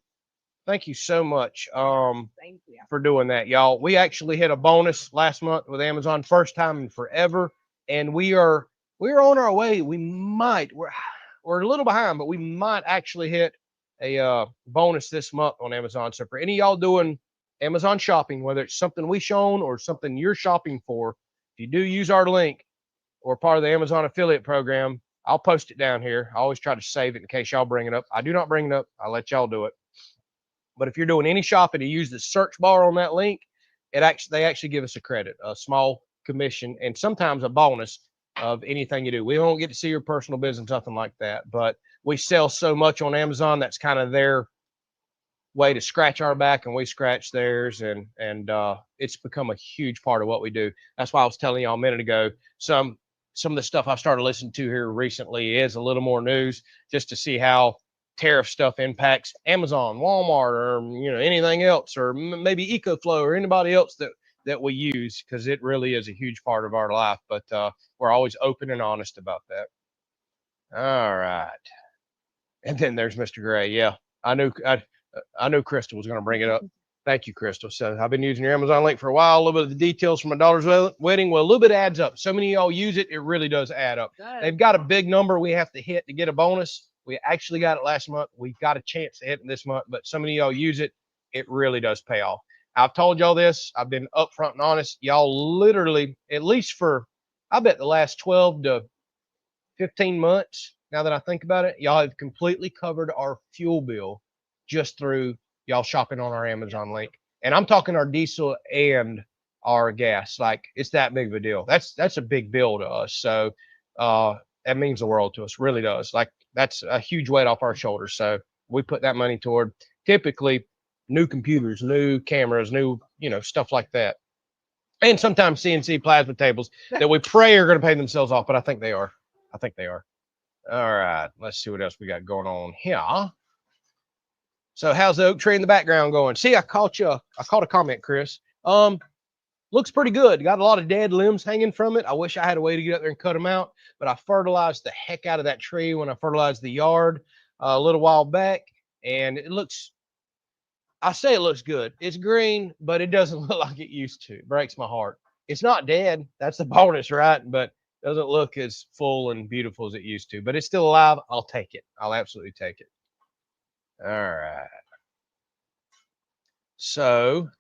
Thank you so much Thank you. for doing that, y'all. We actually hit a bonus last month with Amazon, first time in forever, and we're on our way. We're a little behind, but we might actually hit a bonus this month on Amazon. So for any of y'all doing Amazon shopping, whether it's something we shown or something you're shopping for, if you do use our link or part of the Amazon affiliate program, I'll post it down here. I always try to save it in case y'all bring it up. I do not bring it up. I'll let y'all do it. But if you're doing any shopping, to use the search bar on that link, they actually give us a credit, a small commission, and sometimes a bonus of anything you do. We don't get to see your personal business, nothing like that. But we sell so much on Amazon, that's kind of their way to scratch our back, and we scratch theirs, and it's become a huge part of what we do. That's why I was telling y'all a minute ago, some of the stuff I've started listening to here recently is a little more news, just to see how tariff stuff impacts Amazon, Walmart, or anything else, or maybe EcoFlow or anybody else that we use, because it really is a huge part of our life. But we're always open and honest about that. All right. And then there's Mr. Gray. Yeah, I knew Crystal was going to bring it up. Thank you, Crystal. So I've been using your Amazon link for a while. A little bit of the details from my daughter's wedding. Well, a little bit adds up. So many of y'all use it. It really does add up. They've got a big number we have to hit to get a bonus. We actually got it last month. We've got a chance to hit it this month, but so many of y'all use it. It really does pay off. I've told y'all this. I've been upfront and honest. Y'all literally, at least for, I bet the last 12 to 15 months, now that I think about it, y'all have completely covered our fuel bill just through y'all shopping on our Amazon link. And I'm talking our diesel and our gas. Like, it's that big of a deal. That's a big bill to us. So that means the world to us, really does. Like, that's a huge weight off our shoulders. So we put that money toward typically new computers, new cameras, new, stuff like that. And sometimes CNC plasma tables that we pray are going to pay themselves off, but I think they are. All right, let's see what else we got going on here. So how's the oak tree in the background going? See, I caught a comment, Chris. Looks pretty good. Got a lot of dead limbs hanging from it. I wish I had a way to get up there and cut them out, but I fertilized the heck out of that tree when I fertilized the yard a little while back, and it looks good. It's green, but it doesn't look like it used to. It breaks my heart. It's not dead. That's the bonus, right? But doesn't look as full and beautiful as it used to, but it's still alive. I'll take it. I'll absolutely take it. All right. So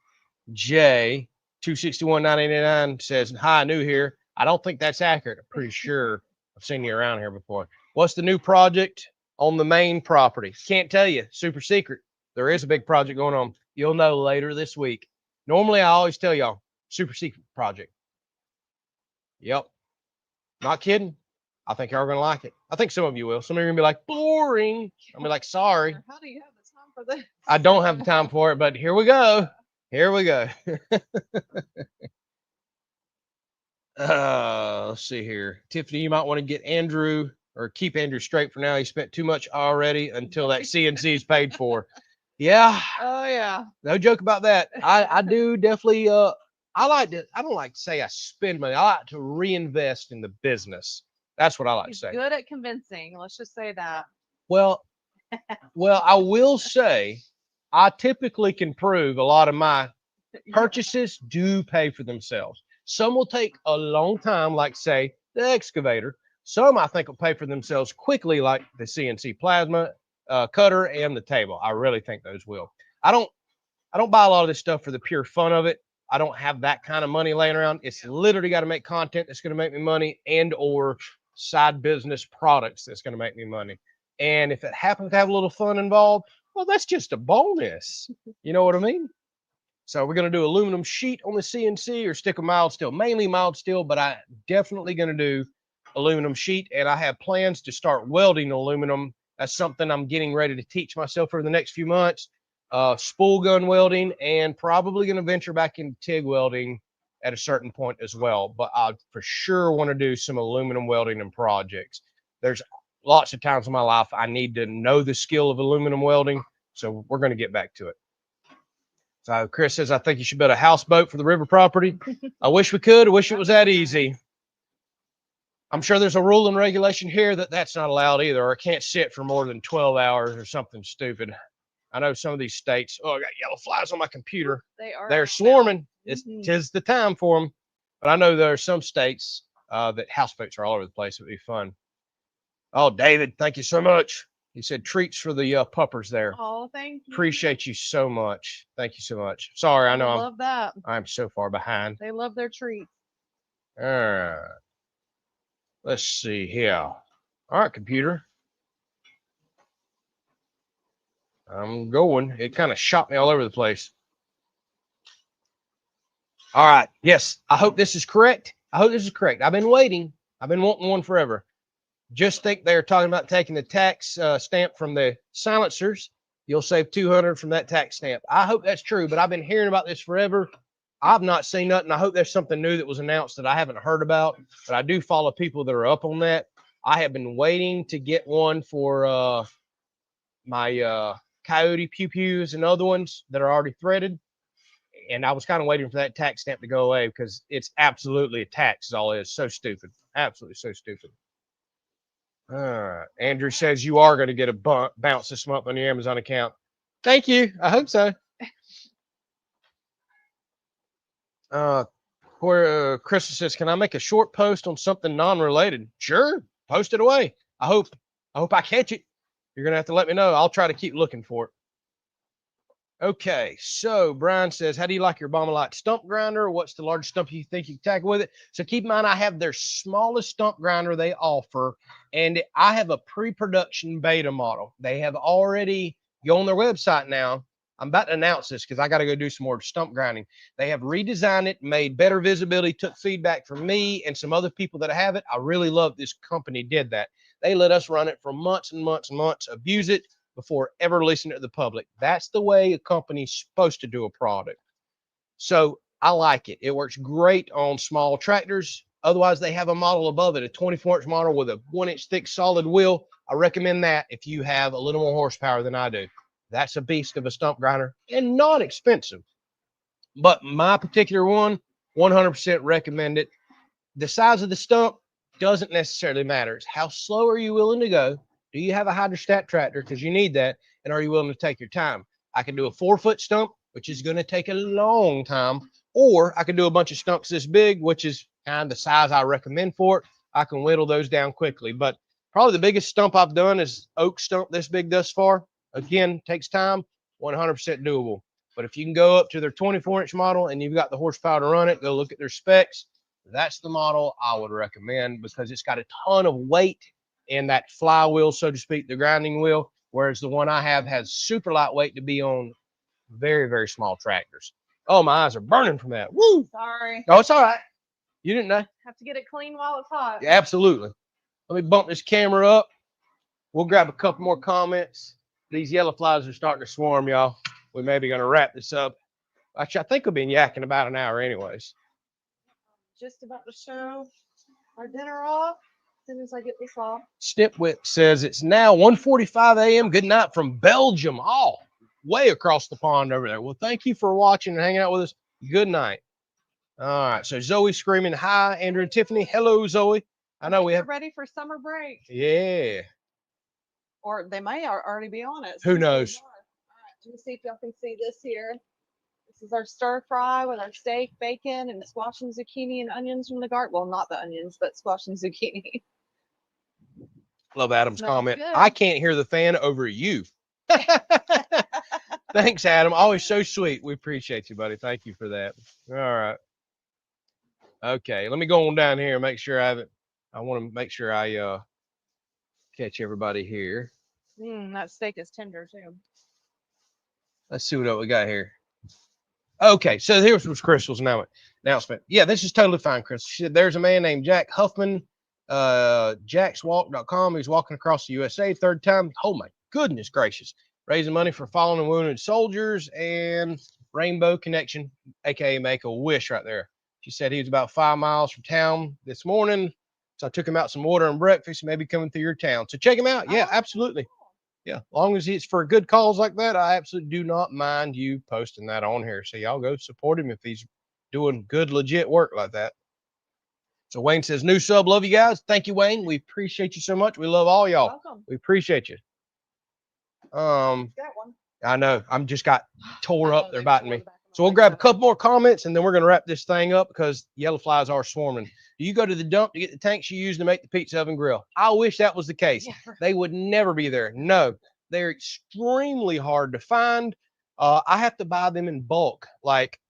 Jay 261-989 says, hi, new here. I don't think that's accurate. I'm pretty sure I've seen you around here before. What's the new project on the main property? Can't tell you. Super secret. There is a big project going on. You'll know later this week. Normally, I always tell y'all, super secret project. Yep. Not kidding. I think y'all are going to like it. I think some of you will. Some of you are going to be like, boring. I'll be like, sorry. How do you have the time for this? I don't have the time for it, but here we go. Here we go. Let's see here. Tiffany, you might want to get Andrew or keep Andrew straight for now. He spent too much already until that CNC is paid for. Yeah. Oh, yeah. No joke about that. I do definitely, I don't like to say I spend money. I like to reinvest in the business. That's what I like to say. Good at convincing. Let's just say that. Well, I will say I typically can prove a lot of my purchases do pay for themselves. Some will take a long time, like say the excavator. Some I think will pay for themselves quickly, like the CNC plasma cutter and the table. I really think those will. I don't I don't buy a lot of this stuff for the pure fun of it. I don't have that kind of money laying around. It's literally got to make content that's going to make me money and or side business products that's going to make me money. And if it happens to have a little fun involved, well, that's just a bonus. You know what I mean? So we're going to do aluminum sheet on the CNC or stick a mild steel, mainly mild steel, but I definitely going to do aluminum sheet. And I have plans to start welding aluminum. That's something I'm getting ready to teach myself for the next few months. Spool gun welding, and probably going to venture back into TIG welding at a certain point as well. But I for sure want to do some aluminum welding and projects. There's lots of times in my life I need to know the skill of aluminum welding. So we're going to get back to it. So Chris says, I think you should build a houseboat for the river property. I wish we could. I wish it was that easy. I'm sure there's a rule and regulation here that that's not allowed either, or it can't sit for more than 12 hours or something stupid. I know some of these states, oh, I got yellow flies on my computer. They're swarming. It's tis the time for them. But I know there are some states that houseboats are all over the place. It would be fun. Oh, David, thank you so much. He said treats for the puppers there. Oh, thank you. Appreciate you so much. Thank you so much. Sorry, I know I love that. I'm so far behind. They love their treats. All right. Let's see here. All right, computer. I'm going. It kind of shot me all over the place. All right. Yes, I hope this is correct. I hope this is correct. I've been waiting. I've been wanting one forever. Just think they're talking about taking the tax stamp from the silencers. You'll save $200 from that tax stamp. I hope that's true, but I've been hearing about this forever. I've not seen nothing. I hope there's something new that was announced that I haven't heard about, but I do follow people that are up on that. I have been waiting to get one for my Coyote Pew Pews and other ones that are already threaded. And I was kind of waiting for that tax stamp to go away because it's absolutely a tax is all it is. So stupid. Absolutely so stupid. Andrew says you are going to get a bounce this month on your Amazon account. Thank you. I hope so. Chris says, can I make a short post on something non-related? Sure. Post it away. I hope I catch it. You're going to have to let me know. I'll try to keep looking for it. Okay, so Brian says, how do you like your Bombalite stump grinder? What's the largest stump you think you can tackle with it? So keep in mind, I have their smallest stump grinder they offer, and I have a pre-production beta model. They have already, go on their website now. I'm about to announce this because I got to go do some more stump grinding. They have redesigned it, made better visibility, took feedback from me and some other people that have it. I really love this company did that. They let us run it for months and months and months, abuse it, before ever releasing it to the public. That's the way a company's supposed to do a product. So I like it. It works great on small tractors. Otherwise, they have a model above it, a 24-inch model with a 1-inch thick solid wheel. I recommend that if you have a little more horsepower than I do. That's a beast of a stump grinder and not expensive. But my particular one, 100% recommend it. The size of the stump doesn't necessarily matter. It's how slow are you willing to go? Do you have a hydrostat tractor? Because you need that. And are you willing to take your time? I can do a 4-foot stump, which is going to take a long time. Or I can do a bunch of stumps this big, which is kind of the size I recommend for it. I can whittle those down quickly. But probably the biggest stump I've done is oak stump this big thus far. Again, takes time, 100% doable. But if you can go up to their 24-inch model and you've got the horsepower to run it, go look at their specs. That's the model I would recommend because it's got a ton of weight in that flywheel, so to speak, the grinding wheel, whereas the one I have has super lightweight to be on very, very small tractors. Oh, my eyes are burning from that. Woo! Sorry. Oh, it's all right. You didn't know? Have to get it clean while it's hot. Yeah, absolutely. Let me bump this camera up. We'll grab a couple more comments. These yellow flies are starting to swarm, y'all. We may be going to wrap this up. Actually, I think we've been yakking about an hour anyways. Just about to show our dinner off. As soon as I get this off. Snipwit says it's now 1:45 a.m. Good night from Belgium. Oh, way across the pond over there. Well, thank you for watching and hanging out with us. Good night. All right. So Zoe screaming, hi, Andrew and Tiffany. Hello, Zoe. I know we have ready for summer break. Yeah. Or they may already be on it. Who knows? Let me see if y'all can see this here. This is our stir fry with our steak, bacon, and squash and zucchini and onions from the garden. Well, not the onions, but squash and zucchini. Love Adam's Smells comment. good. I can't hear the fan over you. Thanks, Adam. Always so sweet. We appreciate you, buddy. Thank you for that. All right. Okay, let me go on down here and make sure I want to make sure I catch everybody here. That steak is tender too. Let's see what we got here. Okay, so here's Crystal's announcement. Yeah, this is totally fine, Crystal. She said there's a man named Jack Huffman, jackswalk.com. He's walking across the USA third time. Oh my goodness gracious. Raising money for fallen and wounded soldiers and Rainbow Connection, aka Make a Wish right there. She said he was about 5 miles from town this morning. So I took him out some water and breakfast, maybe coming through your town. So check him out. Yeah, absolutely. Yeah, as long as it's for good cause like that, I absolutely do not mind you posting that on here. So y'all go support him if he's doing good, legit work like that. So Wayne says, new sub, love you guys. Thank you, Wayne. We appreciate you so much. We love all y'all. Welcome. We appreciate you. Got one. I know. I'm just got tore up. They're biting me. So we'll grab a couple more comments and then we're going to wrap this thing up because yellow flies are swarming. Do you go to the dump to get the tanks you use to make the pizza oven grill? I wish that was the case. Yeah. They would never be there. No, they're extremely hard to find. I have to buy them in bulk. Like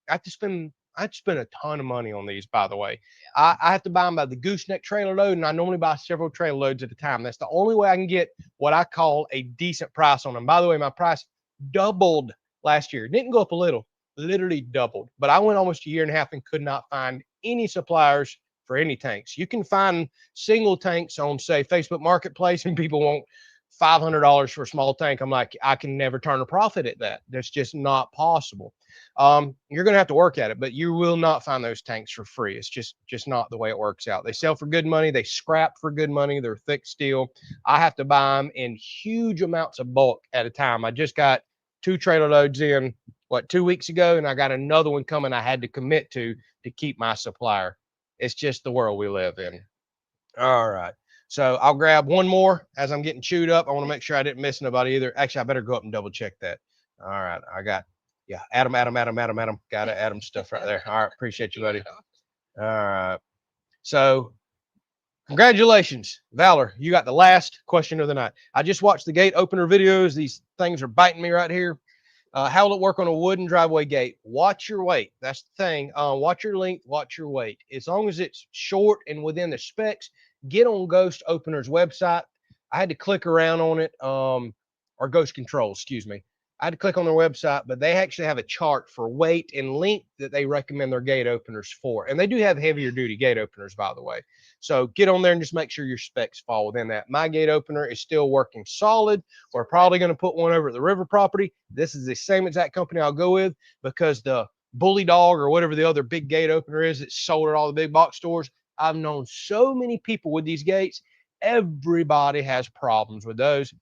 I have to spend a ton of money on these, by the way. Yeah. I have to buy them by the gooseneck trailer load, and I normally buy several trailer loads at a time. That's the only way I can get what I call a decent price on them. By the way, my price doubled last year. It didn't go up a little, literally doubled. But I went almost a year and a half and could not find any suppliers for any tanks. You can find single tanks on, say, Facebook Marketplace, and people want $500 for a small tank. I'm like, I can never turn a profit at that. That's just not possible. You're going to have to work at it, but you will not find those tanks for free. It's just not the way it works out. They sell for good money. They scrap for good money. They're thick steel. I have to buy them in huge amounts of bulk at a time. I just got 2 trailer loads in, 2 weeks ago, and I got another one coming I had to commit to keep my supplier. It's just the world we live in. All right. So I'll grab one more as I'm getting chewed up. I want to make sure I didn't miss nobody either. Actually, I better go up and double check that. All right. I got, yeah, Adam. Got it. Adam stuff right there. All right. Appreciate you, buddy. All right. So congratulations, Valor. You got the last question of the night. I just watched the gate opener videos. These things are biting me right here. How will it work on a wooden driveway gate? Watch your weight. That's the thing. Watch your length, watch your weight. As long as it's short and within the specs, get on Ghost Opener's website. I had to click around on it, or Ghost Controls, excuse me. I had to click on their website, but they actually have a chart for weight and length that they recommend their gate openers for. And they do have heavier duty gate openers, by the way. So get on there and just make sure your specs fall within that. My gate opener is still working solid. We're probably going to put one over at the river property. This is the same exact company I'll go with because the Bully Dog or whatever the other big gate opener is that's sold at all the big box stores. I've known so many people with these gates. Everybody has problems with those.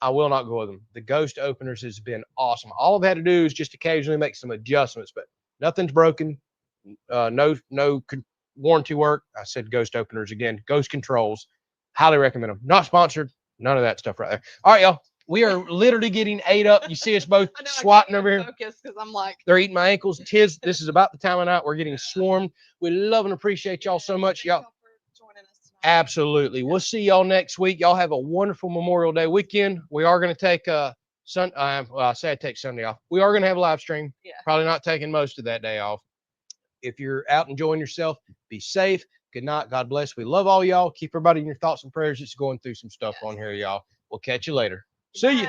I will not go with them. The Ghost openers has been awesome. All I've had to do is just occasionally make some adjustments, but nothing's broken. No warranty work. I said Ghost openers again. Ghost Controls. Highly recommend them. Not sponsored. None of that stuff right there. All right, y'all. We are literally getting ate up. You see us both swatting over here. Because I'm like, they're eating my ankles. This is about the time of night we're getting swarmed. We love and appreciate y'all so much, y'all. Absolutely. We'll see y'all next week. Y'all have a wonderful Memorial Day weekend. We are going to take I say I take Sunday off. We are going to have a live stream. Yeah. Probably not taking most of that day off. If you're out enjoying yourself, be safe. Good night. God bless. We love all y'all. Keep everybody in your thoughts and prayers. It's going through some stuff on here, y'all. We'll catch you later. See you.